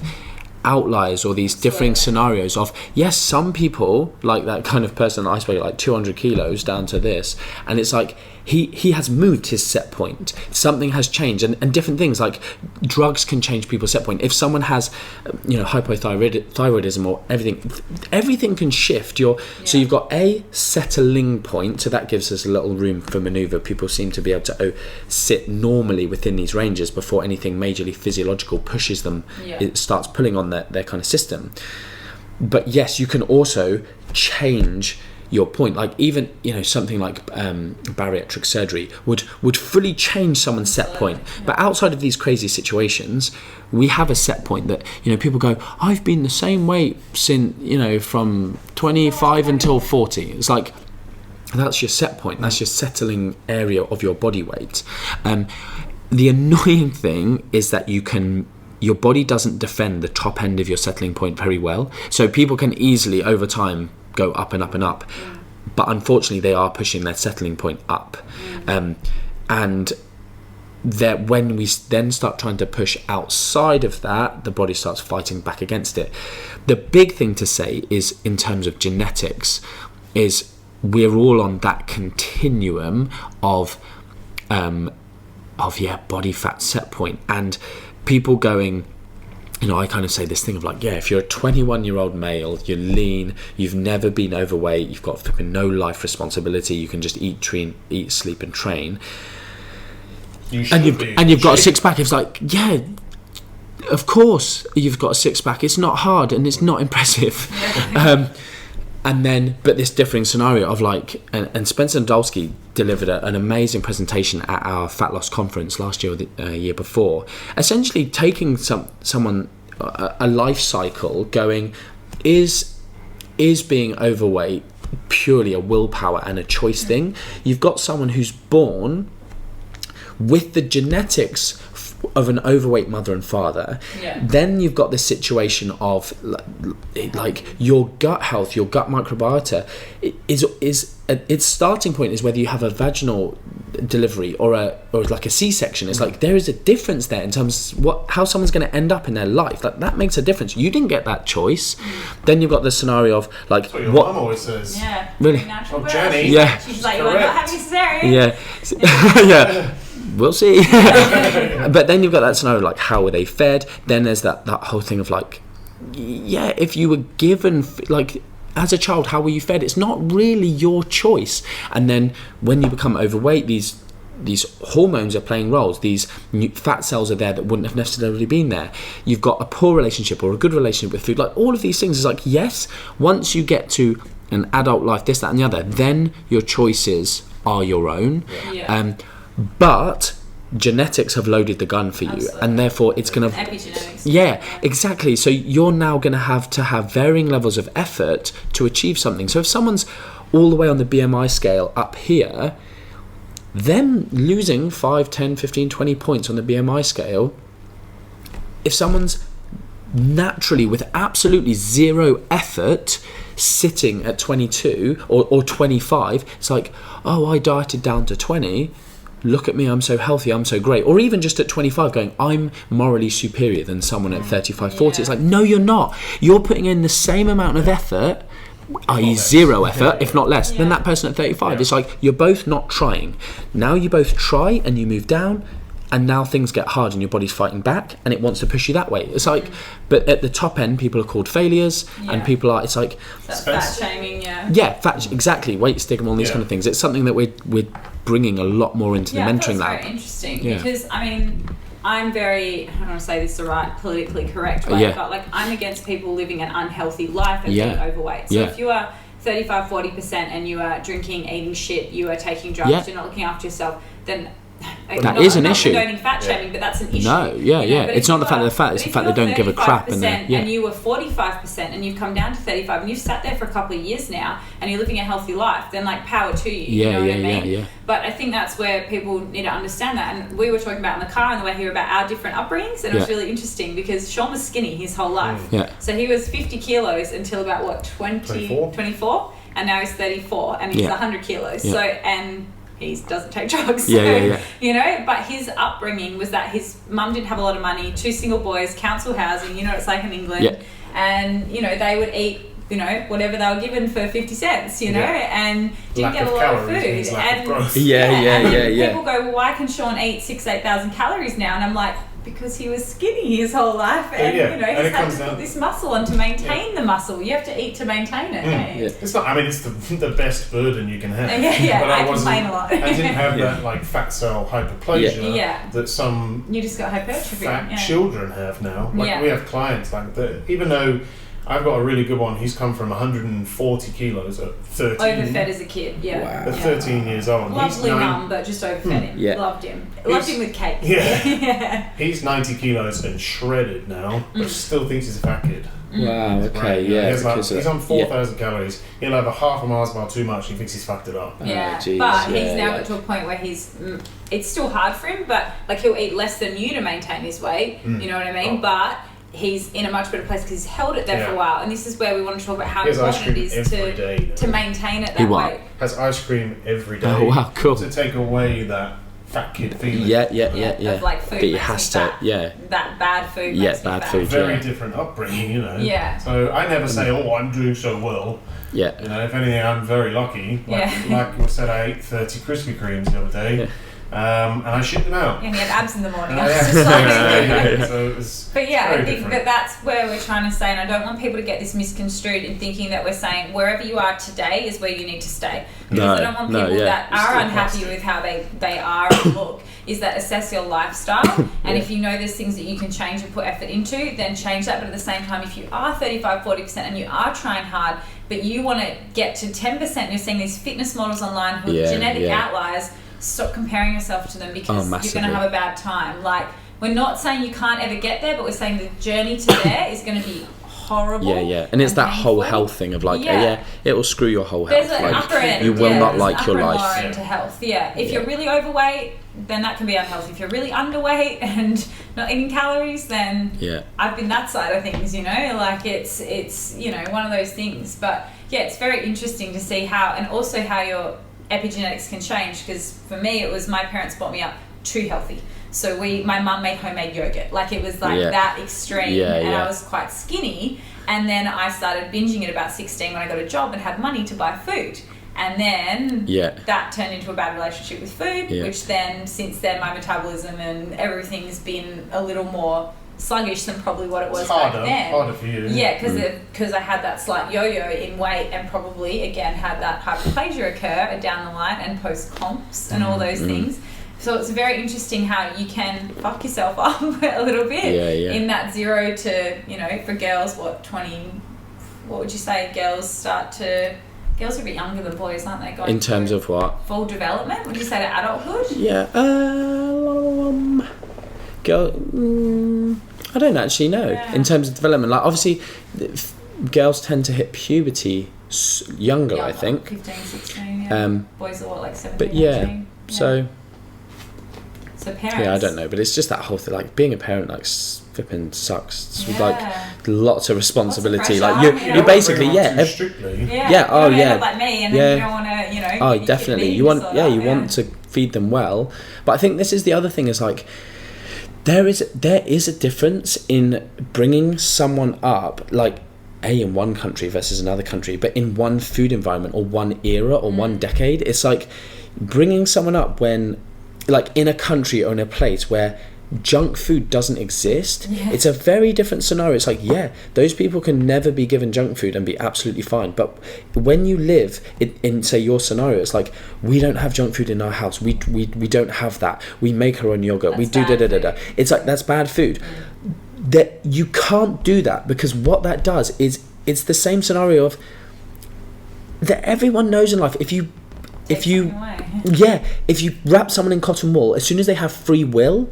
outliers or these differing scenarios of, yes, some people, like that kind of person that I spoke, like 200 kilos down to this, and it's like he has moved his set point, something has changed, and different things like drugs can change people's set point. If someone has hypothyroidism or everything can shift your so you've got a settling point, so that gives us a little room for maneuver. People seem to be able to sit normally within these ranges before anything majorly physiological pushes them, it starts pulling on their kind of system. But yes, you can also change your point, like even something like bariatric surgery would fully change someone's set point. But outside of these crazy situations, we have a set point that people go, I've been the same weight since from 25 until 40. It's like, that's your set point, that's your settling area of your body weight. The annoying thing is that your body doesn't defend the top end of your settling point very well, so people can easily over time go up and up and up, but unfortunately they are pushing their settling point up, and that when we then start trying to push outside of that, the body starts fighting back against it. The big thing to say is, in terms of genetics, is we're all on that continuum of body fat set point, and people going, I kind of say this thing of like, if you're a 21-year-old male, you're lean, you've never been overweight, you've got flipping no life responsibility, you can just eat, sleep and train, and you've got a six-pack. It's like, of course you've got a six-pack, it's not hard and it's not impressive. And then, but this differing scenario of like, and Spencer Nadolski delivered an amazing presentation at our fat loss conference last year or the year before, essentially taking someone, a life cycle, going, is being overweight purely a willpower and a choice thing? You've got someone who's born with the genetics of an overweight mother and father, then you've got this situation of like your gut health, your gut microbiota is its starting point is whether you have a vaginal delivery or like a C-section. It's like there is a difference there in terms of how someone's going to end up in their life. Like that makes a difference. You didn't get that choice. Then you've got the scenario of like that's what your mum always says. Yeah. Really? Oh, Jenny. Yeah. She's like, you're not having cesarean. Yeah. Yeah. We'll see. But then you've got that scenario like how were they fed? Then there's that whole thing of like, yeah, if you were given like as a child, how were you fed? It's not really your choice. And then when you become overweight, these hormones are playing roles. These fat cells are there that wouldn't have necessarily been there. You've got a poor relationship or a good relationship with food. Like all of these things is like, yes, once you get to an adult life, this, that, and the other, then your choices are your own. But genetics have loaded the gun for you. Absolutely. And therefore it's going to epigenetics. Yeah, exactly. So you're now going to have varying levels of effort to achieve something. So if someone's all the way on the BMI scale up here, them losing 5, 10, 15, 20 points on the BMI scale, if someone's naturally with absolutely zero effort sitting at 22 or 25, it's like, oh, I dieted down to 20, look at me, I'm so healthy, I'm so great. Or even just at 25 going, I'm morally superior than someone at 35, 40. It's like, no, you're not. You're putting in the same amount of effort, i.e. zero effort, if not less, than that person at 35. It's like, you're both not trying. Now you both try and you move down, and now things get hard and your body's fighting back and it wants to push you that way. It's like, but at the top end, people are called failures, and people are, it's like... That's fat shaming, fat, exactly, weight stigma, all these kind of things. It's something that we're bringing a lot more into the mentoring lab. That's very interesting, because, I mean... I'm very, I don't want to say this the right politically correct way, but like I'm against people living an unhealthy life and being overweight. So if you are 35, 40% and you are drinking, eating shit, you are taking drugs, you're not looking after yourself, then that is an issue. I'm not condoning fat shaming, but that's an issue. No, it's not the fact that they're fat, it's the fact they don't give a crap. And you were 45% and you've come down to 35 and you've sat there for a couple of years now and you're living a healthy life, then like power to you. You know what I mean? But I think that's where people need to understand that. And we were talking about in the car on the way here about our different upbringings, and it was really interesting because Sean was skinny his whole life. So he was 50 kilos until about what, 24? And now he's 34 and he's 100 kilos. So, and he doesn't take drugs. You know, but his upbringing was that his mum didn't have a lot of money, 2 single boys, council housing, you know what it's like in England. And, you know, they would eat, you know, whatever they were given for 50 cents, you know, and didn't get a lot of food. And people go, well, why can Sean eat 8,000 calories now? And I'm like, because he was skinny his whole life, and you know, he's had to put this muscle on to maintain the muscle. You have to eat to maintain it. It's not. I mean, it's the best burden you can have. But I complain a lot. I didn't have that like fat cell hyperplasia that some you just got hypertrophy. Fat children have now. Like we have clients like that. Even though I've got a really good one. He's come from 140 kilos at 13. Overfed as a kid, At 13 years old. Lovely mum, but just overfed him. Loved him. Loved him with cake. He's 90 kilos and shredded now, but still thinks he's a fat kid. Wow, okay, he's on 4,000 calories. He'll have a half a Mars bar too much. He thinks he's fucked it up. But he's now got to a point where it's still hard for him, but like he'll eat less than you to maintain his weight. You know what I mean? But he's in a much better place because he's held it there for a while, and this is where we want to talk about how important it is to maintain it that way. Has ice cream every day. Oh wow, cool. To take away that fat kid feeling. Of like food, but he has to, that bad food. Bad food. Very different upbringing, you know. So I never say, "Oh, I'm doing so well." You know, if anything, I'm very lucky. Like we said, I ate 30 Krispy Kremes the other day. And I shit them out. And he had abs in the morning. So it was but I think that's where we're trying to say, and I don't want people to get this misconstrued in thinking that we're saying wherever you are today is where you need to stay. Because I don't want people that are unhappy with how they are and look, is that assess your lifestyle. And if you know there's things that you can change and put effort into, then change that. But at the same time, if you are 35, 40% and you are trying hard, but you want to get to 10%, and you're seeing these fitness models online who are genetic outliers, stop comparing yourself to them because you're going to have a bad time. Like, we're not saying you can't ever get there, but we're saying the journey to there is going to be horrible. And it's that whole health thing of like, it will screw your whole health. There's an like, upper end. you will not like your life. Lower end to health. If you're really overweight, then that can be unhealthy. If you're really underweight and not eating calories, then I've been that side of things, you know, like it's one of those things. But it's very interesting to see how, and also how your epigenetics can change, because for me it was my parents brought me up too healthy. So my mum made homemade yogurt, like it was like that extreme, and I was quite skinny, and then I started binging at about 16 when I got a job and had money to buy food, and then that turned into a bad relationship with food, which then since then my metabolism and everything's been a little more sluggish than probably what it was back then. Harder for you. Because I had that slight yo-yo in weight, and probably again had that hyperplasia occur down the line and post-comps and all those things. So it's very interesting how you can fuck yourself up a little bit in that 0 to, you know, for girls, 20, what would you say, girls are a bit younger than boys, aren't they? Going in terms of what? Full development, would you say to adulthood? Girl, I don't actually know. In terms of development, like obviously girls tend to hit puberty younger, I think. 15, 16, boys are like 17, but 18. So parents. I don't know, but it's just that whole thing. Like being a parent, like flipping sucks. It's like lots of responsibility. Lots of like you basically like me, and then you don't want to, you know. Oh, definitely. You want want to feed them well, but I think this is the other thing is like there is a difference in bringing someone up like in one country versus another country, but in one food environment or one era or one decade. It's like bringing someone up when like in a country or in a place where junk food doesn't exist. It's a very different scenario. It's like those people can never be given junk food and be absolutely fine, but when you live in say your scenario, it's like we don't have junk food in our house, we don't have that, we make our own yogurt, we do it's like that's bad food. That you can't do that, because what that does is it's the same scenario of that everyone knows in life. If you wrap someone in cotton wool, as soon as they have free will,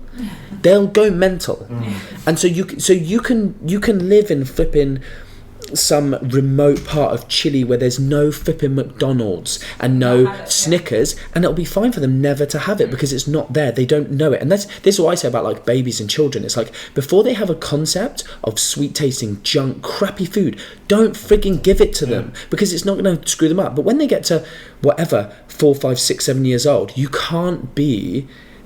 they'll go mental. And so you can live in flipping some remote part of Chile where there's no flipping McDonald's and no Snickers, and it'll be fine for them never to have it because it's not there. They don't know it. And this is what I say about like babies and children. It's like before they have a concept of sweet tasting junk crappy food, don't freaking give it to them, because it's not going to screw them up. But when they get to whatever 4, 5, 6, 7 years old,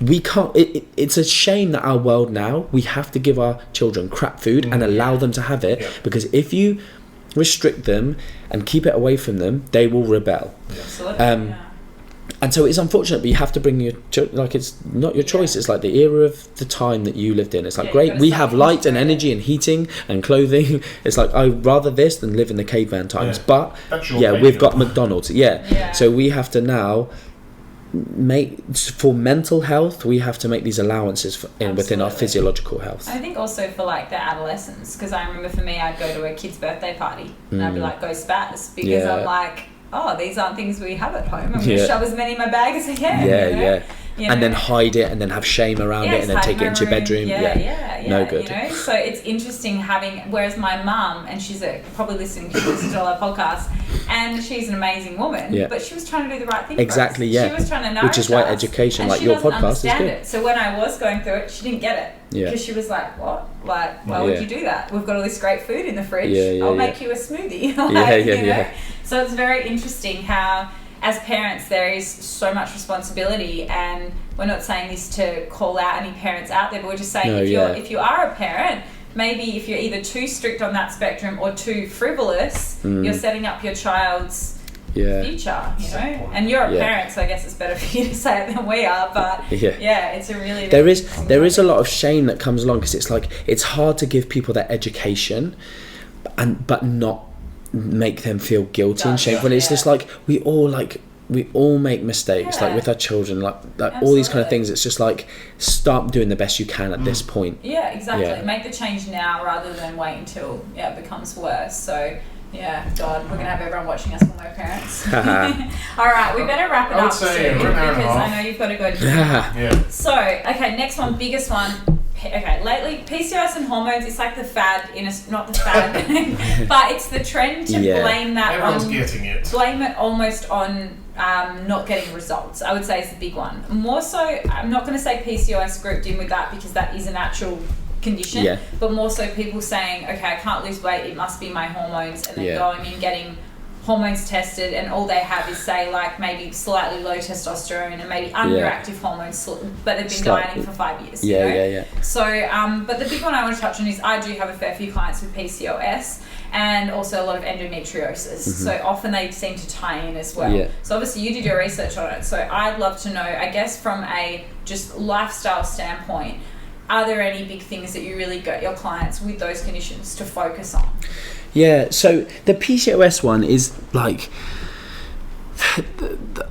it's a shame that our world now, we have to give our children crap food and allow them to have it, because if you restrict them and keep it away from them, they will rebel. Absolutely. And so it's unfortunate, but you have to bring your like it's not your choice. It's like the era of the time that you lived in. It's like great, we have light and energy and heating and clothing. It's like I'd rather this than live in the caveman times. But we've got McDonald's. So we have to now for mental health, we have to make these allowances within our physiological health. I think also for like the adolescents, because I remember for me, I'd go to a kid's birthday party and I'd be like, go spaz, because I'm like, these aren't things we have at home. I'm going to shove as many in my bag as I can. You know? And then hide it and then have shame around it and then take it into your bedroom. No good. You know? So it's interesting whereas my mum, and she's probably listening to all our podcasts, and she's an amazing woman, but she was trying to do the right thing. Exactly, for us. She was trying to nourish us. Which is why education, like your podcast, is good. It. So when I was going through it, she didn't get it. Because she was like, what? Like, why would you do that? We've got all this great food in the fridge. I'll make you a smoothie. So it's very interesting how, as parents, there is so much responsibility, and we're not saying this to call out any parents out there, but we're just saying if you are a parent, maybe if you're either too strict on that spectrum or too frivolous, you're setting up your child's future, you know. And you're a parent, so I guess it's better for you to say it than we are. But it's a really there is a lot of shame that comes along, because it's like it's hard to give people that education, but not make them feel guilty and shameful. It's just like we all make mistakes, like with our children, like all these kind of things. It's just like start doing the best you can at this point. Exactly. Make the change now rather than wait until it becomes worse. So God, we're gonna have everyone watching us when we're parents. All right, we better wrap it up soon, because I know you've got to go to the So, okay, next one, biggest one. okay, lately PCOS and hormones, it's like the fad not the fad, but it's the trend to blame that everyone's getting it. Blame it almost on not getting results. I would say is the big one. More so, I'm not going to say PCOS grouped in with that because that is an actual condition, but more so people saying, okay, I can't lose weight, it must be my hormones, and then going and getting hormones tested, and all they have is say like maybe slightly low testosterone and maybe underactive hormones, but they've been dieting for 5 years. So but the big one I want to touch on is I do have a fair few clients with PCOS and also a lot of endometriosis, so often they seem to tie in as well. So obviously you did your research on it, so I'd love to know, I guess from a just lifestyle standpoint, are there any big things that you really got your clients with those conditions to focus on? Yeah, so the PCOS one is like,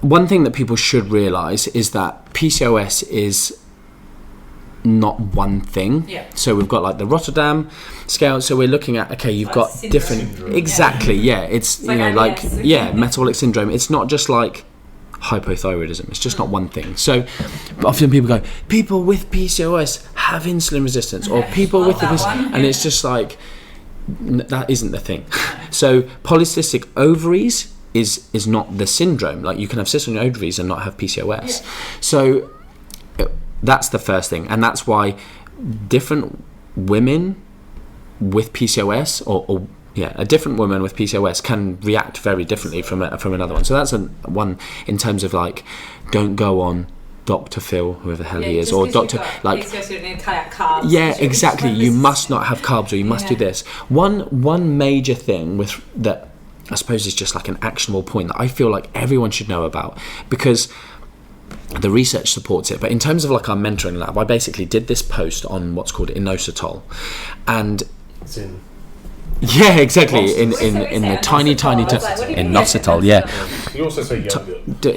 one thing that people should realise is that PCOS is not one thing. So we've got like the Rotterdam scale, so we're looking at, okay, you've got different syndrome. Exactly, it's you know, like metabolic syndrome. It's not just like hypothyroidism, it's just not one thing. So often people go, people with PCOS have insulin resistance, or people with this, and it's just like, that isn't the thing. So polycystic ovaries is not the syndrome. Like you can have cysts on your ovaries and not have PCOS. So that's the first thing, and that's why different women with PCOS or a different woman with PCOS can react very differently from another one. So that's one in terms of like, don't go on Dr. Phil, whoever the hell he is, or Dr. like, PCOS, you need to cut out carbs. Yeah, exactly. You must not have carbs, or you must do this. One major thing with that, I suppose, is just like an actionable point that I feel like everyone should know about, because the research supports it. But in terms of like our mentoring lab, I basically did this post on what's called inositol, and it's in. Yeah, exactly. In the tiny inositol. Yeah. You also say yogurt.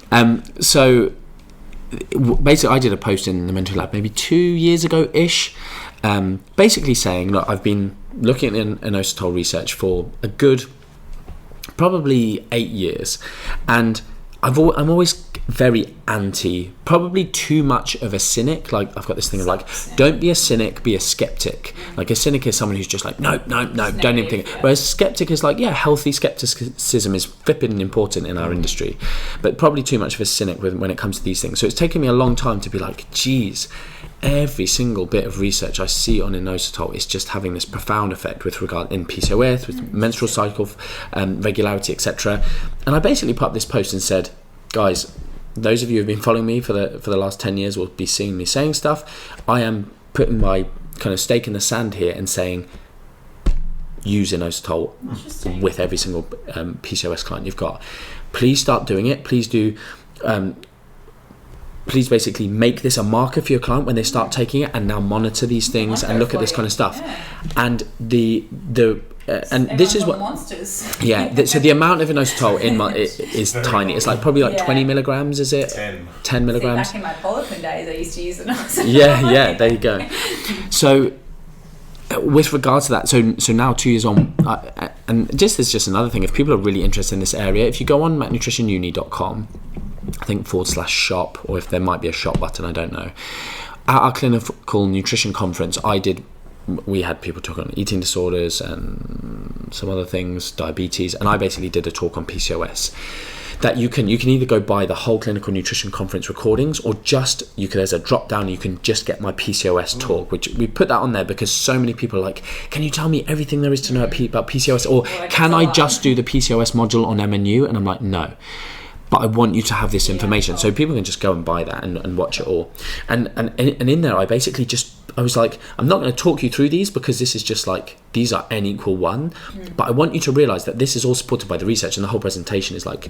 Yeah. So basically I did a post in the mentoring lab maybe 2 years ago-ish, basically saying, look, I've been looking at inositol research for a good probably 8 years, and I'm always very anti, probably too much of a cynic. Like I've got this thing of like, don't be a cynic, be a skeptic. Like a cynic is someone who's just like, no, don't even think. Whereas a skeptic is like, healthy skepticism is flipping important in our industry, but probably too much of a cynic when it comes to these things. So it's taken me a long time to be like, geez, every single bit of research I see on inositol is just having this profound effect with regard in PCOS, with menstrual cycle regularity, etc. And I basically put up this post and said, guys, those of you who've been following me for the last 10 years will be seeing me saying stuff. I am putting my kind of stake in the sand here and saying, use inositol with every single PCOS client you've got. Please start doing it. Please do. Please basically make this a marker for your client when they start taking it, and now monitor these things and look at this kind of stuff. And and this is what monsters. So the amount of inositol in is tiny. It's like probably like 20 milligrams. Is it 10 milligrams? See, back in my Poliquin days, I used to use inositol. Yeah. There you go. So with regard to that, so now 2 years on, and this is just another thing. If people are really interested in this area, if you go on nutritionuni.com, I think /shop, or if there might be a shop button, I don't know. At our clinical nutrition conference, we had people talk on eating disorders and some other things, diabetes, and I basically did a talk on PCOS. That you can either go buy the whole clinical nutrition conference recordings, or there's a drop down, you can just get my PCOS talk, which we put that on there because so many people are like, can you tell me everything there is to know about PCOS, or can I just do the PCOS module on MNU? And I'm like, no. But I want you to have this information, so people can just go and buy that and watch it all. And in there, I basically I was like, I'm not going to talk you through these because this is just like, these are n equal 1. But I want you to realise that this is all supported by the research, and the whole presentation is like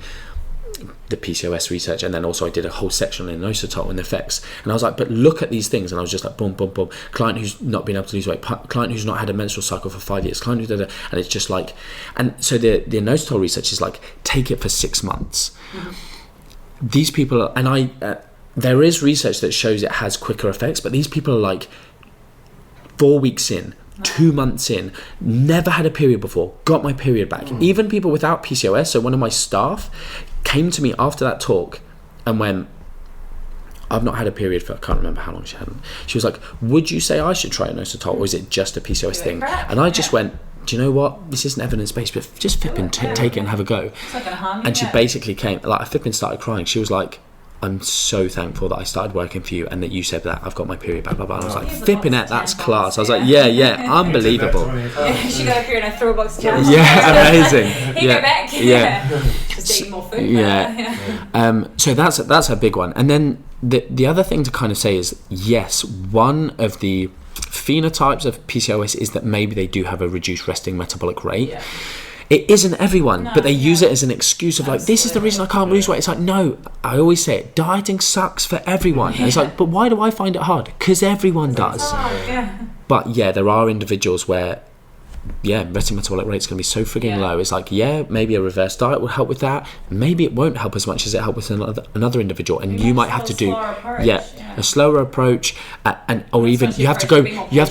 the PCOS research, and then also I did a whole section on inositol and the effects. And I was like, but look at these things, and I was just like, boom, boom, boom. Client who's not been able to lose weight, client who's not had a menstrual cycle for 5 years, client who's and it's just like, and so the inositol research is like, take it for 6 months. These people, and there is research that shows it has quicker effects, but these people are like 4 weeks in, 2 months in, never had a period before, got my period back. Even people without PCOS, so one of my staff came to me after that talk and went, I've not had a period for, I can't remember how long she hadn't. She was like, would you say I should try inositol, or is it just a PCOS thing? And I just went, do you know what? This isn't evidence-based, but just flipping take it and have a go. It's not going to harm you. And she basically came, like, I flipping started crying. She was like, I'm so thankful that I started working for you and that you said that I've got my period, blah, blah, blah. And I was like, flipping it, that's class. I was like, yeah, unbelievable. She got a period and I threw a box of tampons. Yeah, amazing. Here, go back. Yeah. Just eating more food. Yeah. So that's a big one. And then the other thing to kind of say is, yes, one of the phenotypes of PCOS is that maybe they do have a reduced resting metabolic rate. Yeah. It isn't everyone, but they use it as an excuse of like, this is the reason I can't lose weight. It's like, no, I always say it, dieting sucks for everyone. And it's like, but why do I find it hard? Because everyone does. But yeah, there are individuals where, resting metabolic rate is going to be so frigging low. It's like, maybe a reverse diet will help with that. Maybe it won't help as much as it helped with another individual, and you might have to do a slower approach, or even you have to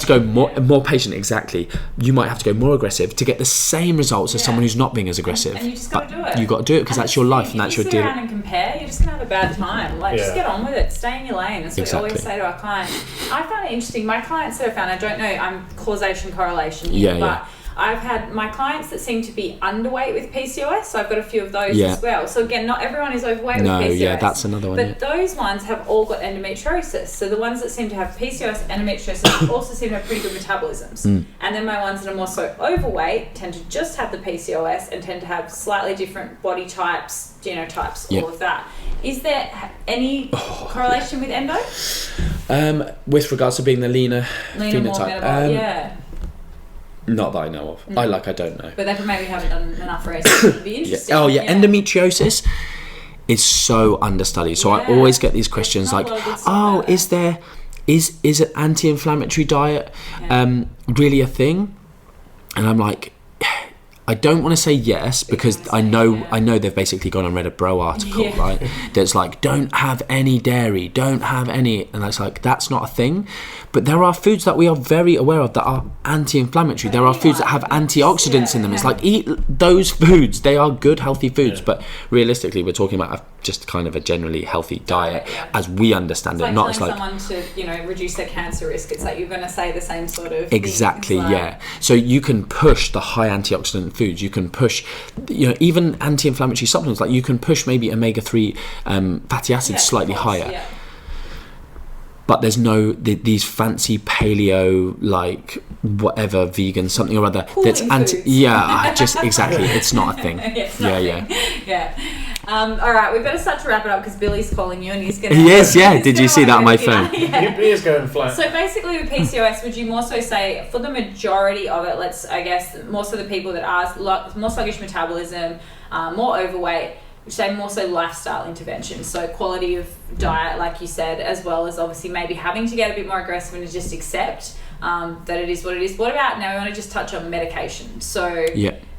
go more patient. Exactly, you might have to go more aggressive to get the same results as someone who's not being as aggressive. And you just got to do it. You got to do it because that's your life and that's your deal. If you sit around and compare, you're just going to have a bad time. Like, just get on with it. Stay in your lane. That's what we always say to our clients. I found it interesting. My clients that I found, I don't know, I'm causation correlation here, but I've had my clients that seem to be underweight with PCOS, so I've got a few of those as well. So again, not everyone is overweight with PCOS. Yeah, that's another one. But those ones have all got endometriosis. So the ones that seem to have PCOS, endometriosis, also seem to have pretty good metabolisms. And then my ones that are more so overweight tend to just have the PCOS and tend to have slightly different body types, genotypes, all of that. Is there any correlation with endo? With regards to being the leaner phenotype, more metabolic, not that I know of. I don't know. But they maybe haven't done enough research. It'd be interesting. Endometriosis is so understudied. So I always get these questions like, is an anti-inflammatory diet really a thing? And I'm like, I don't want to say yes because I know they've basically gone and read a Bro article, right? That's like, don't have any dairy, don't have any, and it's like, that's not a thing. But there are foods that we are very aware of that are anti-inflammatory. There are foods that have antioxidants in them. It's like, eat those foods. They are good, healthy foods. But realistically, we're talking about just kind of a generally healthy diet as we understand it. Not as like someone to reduce their cancer risk. It's like you're going to say the same sort of exactly things, So you can push the high antioxidant foods. You can push, even anti-inflammatory supplements. Like you can push maybe omega-3 fatty acids slightly higher. Yeah. But there's no these fancy paleo, like whatever vegan something or other that's anti. Just exactly. It's not a thing. All right, we better start to wrap it up because Billy's calling you and he's going to... He is, Did you see that on my phone? Your beer's going flat. So basically with PCOS, would you more so say, for the majority of it, more so the people that are more sluggish metabolism, more overweight, which say more so lifestyle interventions, so quality of diet, like you said, as well as obviously maybe having to get a bit more aggressive and just accept that it is what it is. What about, now we want to just touch on medication. So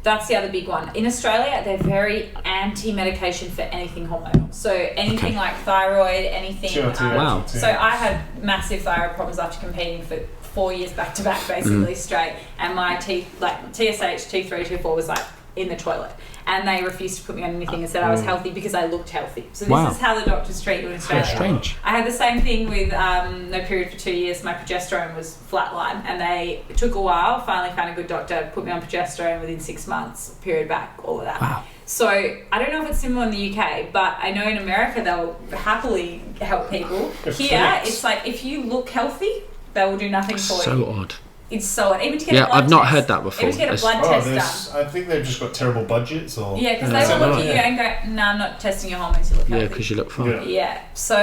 that's the other big one. In Australia, they're very anti-medication for anything hormonal. So anything like thyroid, anything. So I had massive thyroid problems after competing for 4 years back to back, basically straight, and my TSH, T3, T4 was like in the toilet. And they refused to put me on anything and said I was healthy because I looked healthy. So this is how the doctors treat you in Australia. How strange. I had the same thing with no period for 2 years. My progesterone was flatline, and it took a while. Finally found a good doctor, put me on progesterone within 6 months, period back, all of that. Wow. So I don't know if it's similar in the UK, but I know in America they'll happily help people. Here, it's like if you look healthy, they will do nothing for you. So odd. It's so odd. Even to get a blood I've not test. heard that before. Even to get a blood test done. I think they've just got terrible budgets. Or because they will look at you and go, no, I'm not testing your hormones, you look healthy. Yeah, because you look fine. Yeah. So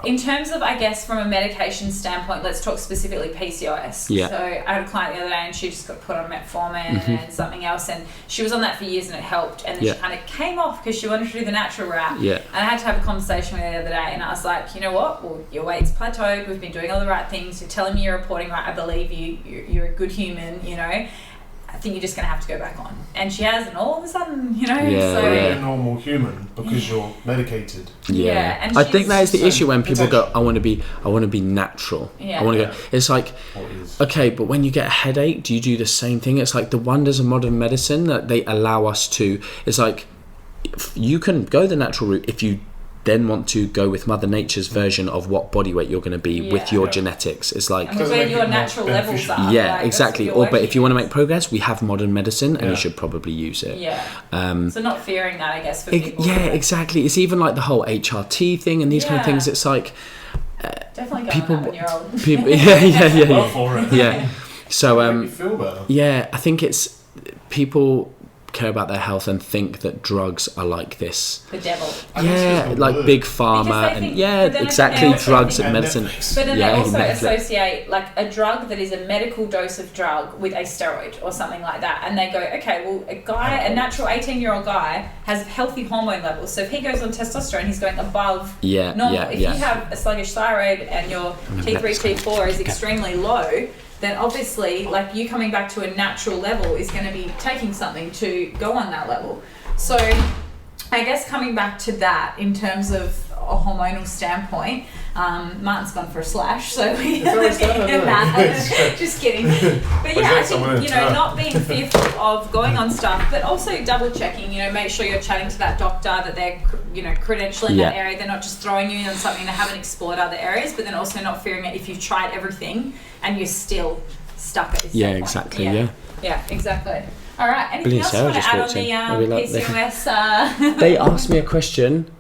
in terms of, I guess, from a medication standpoint, let's talk specifically PCOS. Yeah. So I had a client the other day and she just got put on metformin and something else, and she was on that for years and it helped, and then she kind of came off because she wanted to do the natural route. Yeah. And I had to have a conversation with her the other day, and I was like, you know what? Well, your weight's plateaued. We've been doing all the right things. You're telling me you're reporting right. I believe you. You're a good human. I think you're just going to have to go back on. And she has, and all of a sudden, you're a normal human because you're medicated. Yeah. And I think that is the issue when people go, I want to be natural. Yeah. I want to go. It's like, okay, but when you get a headache, do you do the same thing? It's like the wonders of modern medicine that they allow us to. It's like, you can go the natural route if you then want to go with Mother Nature's version of what body weight you're going to be with your genetics. It's like... And where your natural levels are. Yeah, like, exactly. But if you want to make progress, we have modern medicine and you should probably use it. Yeah. So not fearing that, I guess, for people. Yeah, exactly. It's even like the whole HRT thing and these kind of things. It's like... definitely go on that when you're old. People, yeah. Well for it. Yeah. So, make you feel better. Yeah, I think it's... People care about their health and think that drugs are like this. The devil. Yeah, like big pharma and exactly, drugs and medicine. But then they also associate like a drug that is a medical dose of drug with a steroid or something like that, and they go, okay, well, a natural 18-year-old guy has healthy hormone levels, so if he goes on testosterone, he's going above normal. If you have a sluggish thyroid and your T3, T4 is extremely low, then obviously, like, you coming back to a natural level is going to be taking something to go on that level. So I guess coming back to that in terms of a hormonal standpoint, Martin's gone for a slash, so we just kidding. But yeah, I think, not being fearful of going on stuff, but also double checking, make sure you're chatting to that doctor, that they're, credentialing that area. They're not just throwing you in on something they haven't explored other areas, but then also not fearing it if you've tried everything and you're still stuck at this Yeah, exactly, Yeah, exactly. All right, anything else you want to add on the PCOS? They asked me a question.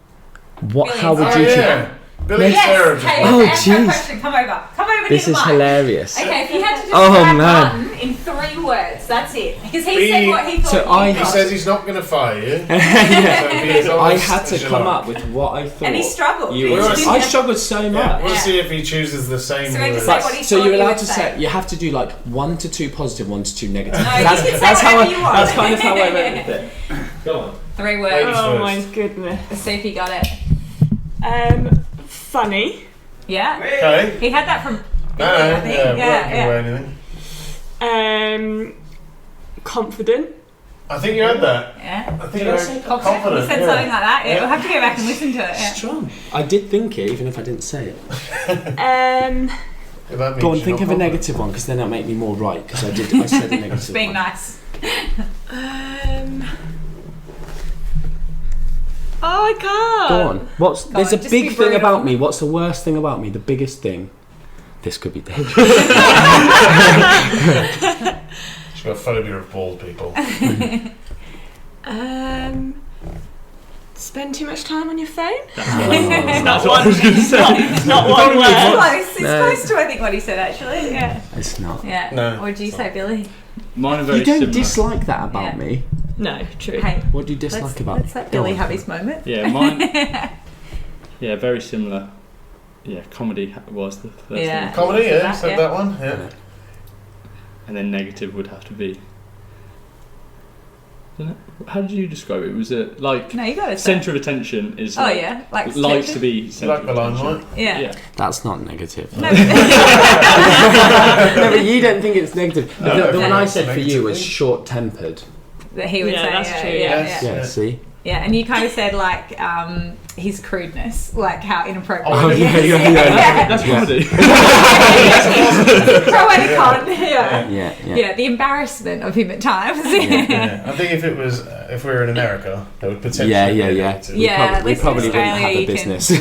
How would you... Billy and Sarah. Jeez. Come over. This is hilarious. Okay, if you had to describe Martin in 3 words, that's it. Because he said what he thought. He says he's not going to fire you. I had to come up with what I thought. And he struggled. I struggled so much. We'll see if he chooses the same words. So you're allowed to say. You have to do like 1 to 2 positive, 1 to 2 negative. No, that's kind of how I went with it. Go on. 3 words. Oh my goodness. Let's see if he got it. Funny. Yeah. Okay. He had that from. Confident. I think you had that. Yeah. I think you said confident. You said something like that. Yeah. We'll have to go back and listen to it. Yeah. Strong. I did think it, even if I didn't say it. Go on, think of a negative one, because then that'll make me more right. Because I said a negative. Just being nice. Oh, I can't. Go on. There's a big thing about me. What's the worst thing about me? The biggest thing. This could be dangerous. She's got a phobia of bald people. Spend too much time on your phone? That's what I was going to say. It's not one word. It's close to, I think, what he said, actually. Yeah. It's not. Yeah. No. What did you say, Billy? Mine are very You don't similar. dislike that about me. No, true. Hey, what do you dislike about me? Let's let Billy have his moment. Yeah, mine. Yeah, very similar. Yeah, comedy was the first thing. Comedy, said that one. Yeah. And then negative would have to be. How did you describe it? Was it like no, you got it. Centre of attention is likes to be centre like the limelight. Yeah. That's not negative. No, but you don't think it's negative. The one I said for you was short-tempered. That he would say. That's true. Yeah, see? Yeah, and you kind of said like his crudeness, like how inappropriate. Oh yeah. That's comedy. Yeah, the embarrassment of him at times. I think if we were in America, they would potentially. We probably wouldn't have a business. You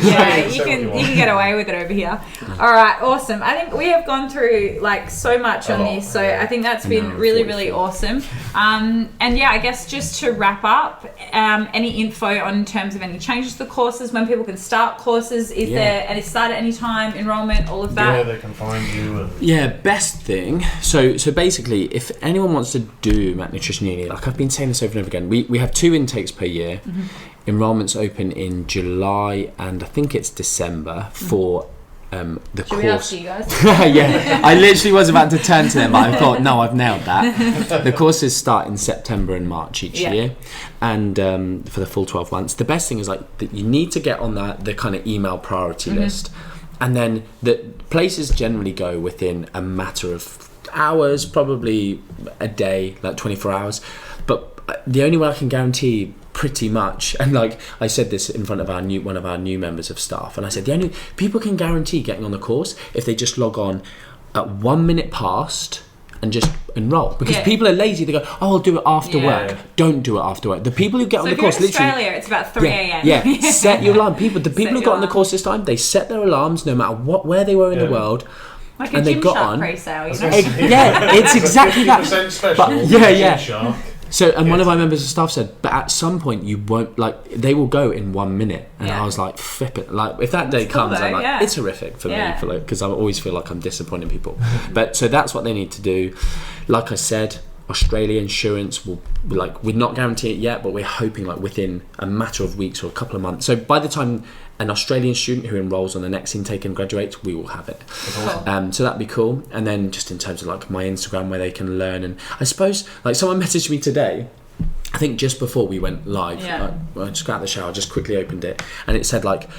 can get away with it over here. All right, awesome. I think we have gone through like so much on this, so I think that's been really, really awesome. And I guess just to wrap up, any info on terms of any changes to the courses, when people can start courses, is there any start at any time, enrollment, all of that? Yeah, they can find you. Best thing. So basically, if anyone wants to do Mac Nutrition Uni, like I've been saying this over and over again, we have 2 intakes per year. Mm-hmm. Enrollments open in July and I think it's December for the course. We ask you guys? Yeah, I literally was about to turn to them, but I thought, no, I've nailed that. The courses start in September and March each year, and for the full 12 months. The best thing is like that you need to get on the kind of email priority list, and then the places generally go within a matter of hours, probably a day, like 24 hours. But the only way I can guarantee pretty much, and like I said this in front of one of our new members of staff, and I said the only people can guarantee getting on the course if they just log on at 1 minute past and just enroll, because people are lazy. They go, oh, I'll do it after work. Don't do it after work. The people who get on the course, if you're in literally, Australia, it's about 3 a.m. Yeah, set your alarm. The people who got on the course this time, they set their alarms no matter where they were in the world. Like a Gymshark pre-sale, you know? Yeah, it's exactly that. 50% special. But, yeah. So, and one of my members of staff said, but at some point you won't, like, they will go in 1 minute. And I was like, flip it. Like, if that day comes, I'm like, it's horrific for me, because I always feel like I'm disappointing people. But, so that's what they need to do. Like I said, Australia insurance will, like, we're not guaranteeing it yet, but we're hoping, like, within a matter of weeks or a couple of months. So by the time an Australian student who enrolls on the next intake and graduates, we will have it. Cool. So that'd be cool. And then just in terms of like my Instagram, where they can learn, and I suppose like someone messaged me today, I think just before we went live, I just got out of the shower, just quickly opened it, and it said like,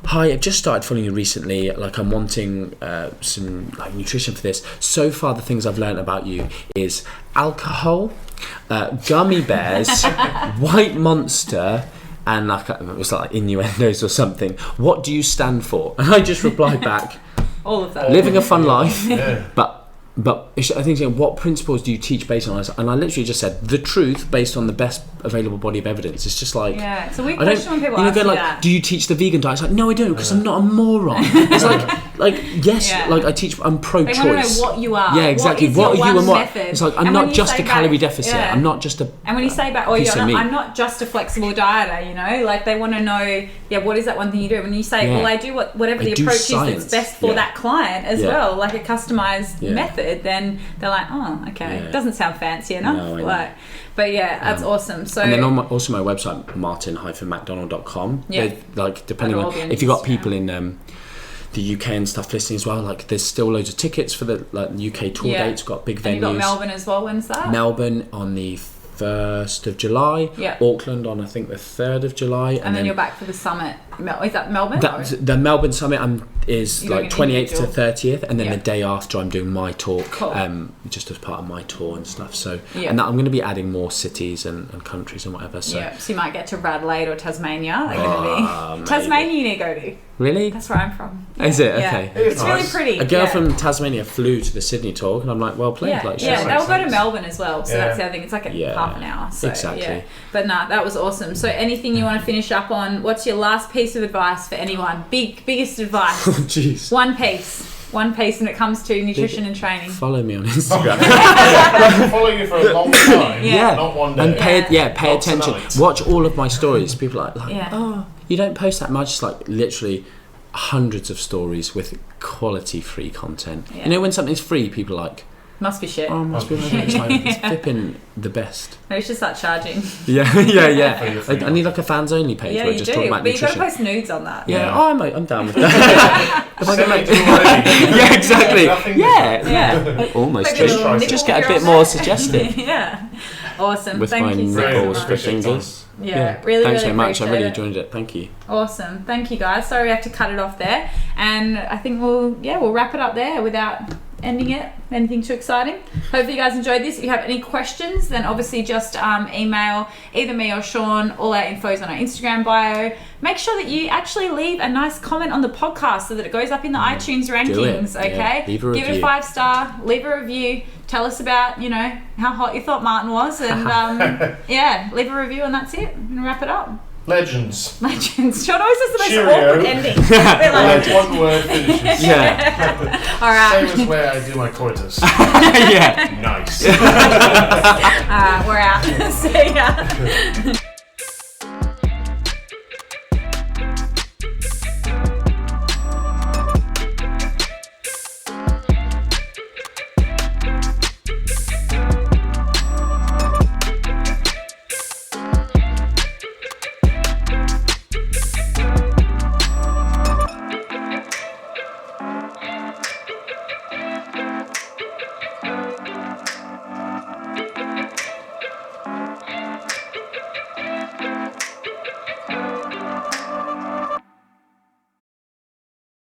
hi, I've just started following you recently, like I'm wanting some like nutrition for this. So far the things I've learned about you is alcohol, gummy bears, White Monster, and like it was like innuendos or something. What do you stand for? And I just replied back, all of that. Living a fun life, but I think what principles do you teach based on this? And I literally just said the truth based on the best available body of evidence. It's just like, it's a weird question when people ask you like, that. Do you teach the vegan diet? It's like, no, I don't, because I'm not a moron. It's like yes, like I teach. I'm pro-choice. They want to know what you are. Yeah, exactly. What are you and what? Method? It's like I'm not just a calorie deficit. I'm not just a. And when you say back, I'm not just a flexible dieter. You know, like they want to know, what is that one thing you do? When you say, well, I do whatever the approach is that's best for that client as well, like a customized method, then they're like, oh, okay, it doesn't sound fancy enough. No, but that's awesome. So, and then on also my website, martin-macdonald.com. Like depending on if you've got people in the UK and stuff listening as well, like there's still loads of tickets for the UK tour dates. Got big venues. And you got Melbourne as well. When's that? Melbourne on the 1st of July. Auckland on I think the 3rd of July. And then you're back for the summit. Is that Melbourne? The Melbourne summit is like 28th to 30th, and then the day after I'm doing my talk, just as part of my tour and stuff. So and that I'm going to be adding more cities and countries and whatever. So you might get to Adelaide or Tasmania. They're going to be Tasmania. You need to go to. Really? That's where I'm from. Is it? Okay. It's really pretty. A girl from Tasmania flew to the Sydney talk, and I'm like, well played. They'll go to Melbourne as well. So that's the other thing. It's like half an hour. So, exactly. But that was awesome. So anything you want to finish up on? What's your last piece of advice for anyone? Biggest advice. Oh, jeez. One piece when it comes to nutrition and training. Follow me on Instagram. I've been following you for a long time. Not one day. And pay attention. Watch all of my stories. People are like, oh, you don't post that much. It's like literally hundreds of stories with quality free content. You know when something's free, people are like, must be shit. Oh, must be shit. It's like, it's flipping the best. Maybe we should start charging. I need like a fans only page where I just talk about nutrition. But you've got to post nudes on that. I'm down with that. If I can make exactly. Almost just get a bit more suggestive. Awesome. With Thank you my nipples for fingers. Really, thanks really so much. I really enjoyed enjoyed it. Thank you. Awesome. Thank you, guys. Sorry we have to cut it off there, and I think we'll wrap it up there without ending it. Anything too exciting. Hopefully you guys enjoyed this. If you have any questions, then obviously just email either me or Sean. All our info is on our Instagram bio. Make sure that you actually leave a nice comment on the podcast so that it goes up in the iTunes rankings. Okay, leave a review. Give it a 5-star. Leave a review. Tell us about how hot you thought Martin was, and leave a review, and that's it. And wrap it up. Legends. Sean always has the most awkward ending. One word finishes. All right. Same as where I do my coitus. Nice. We're out. See ya.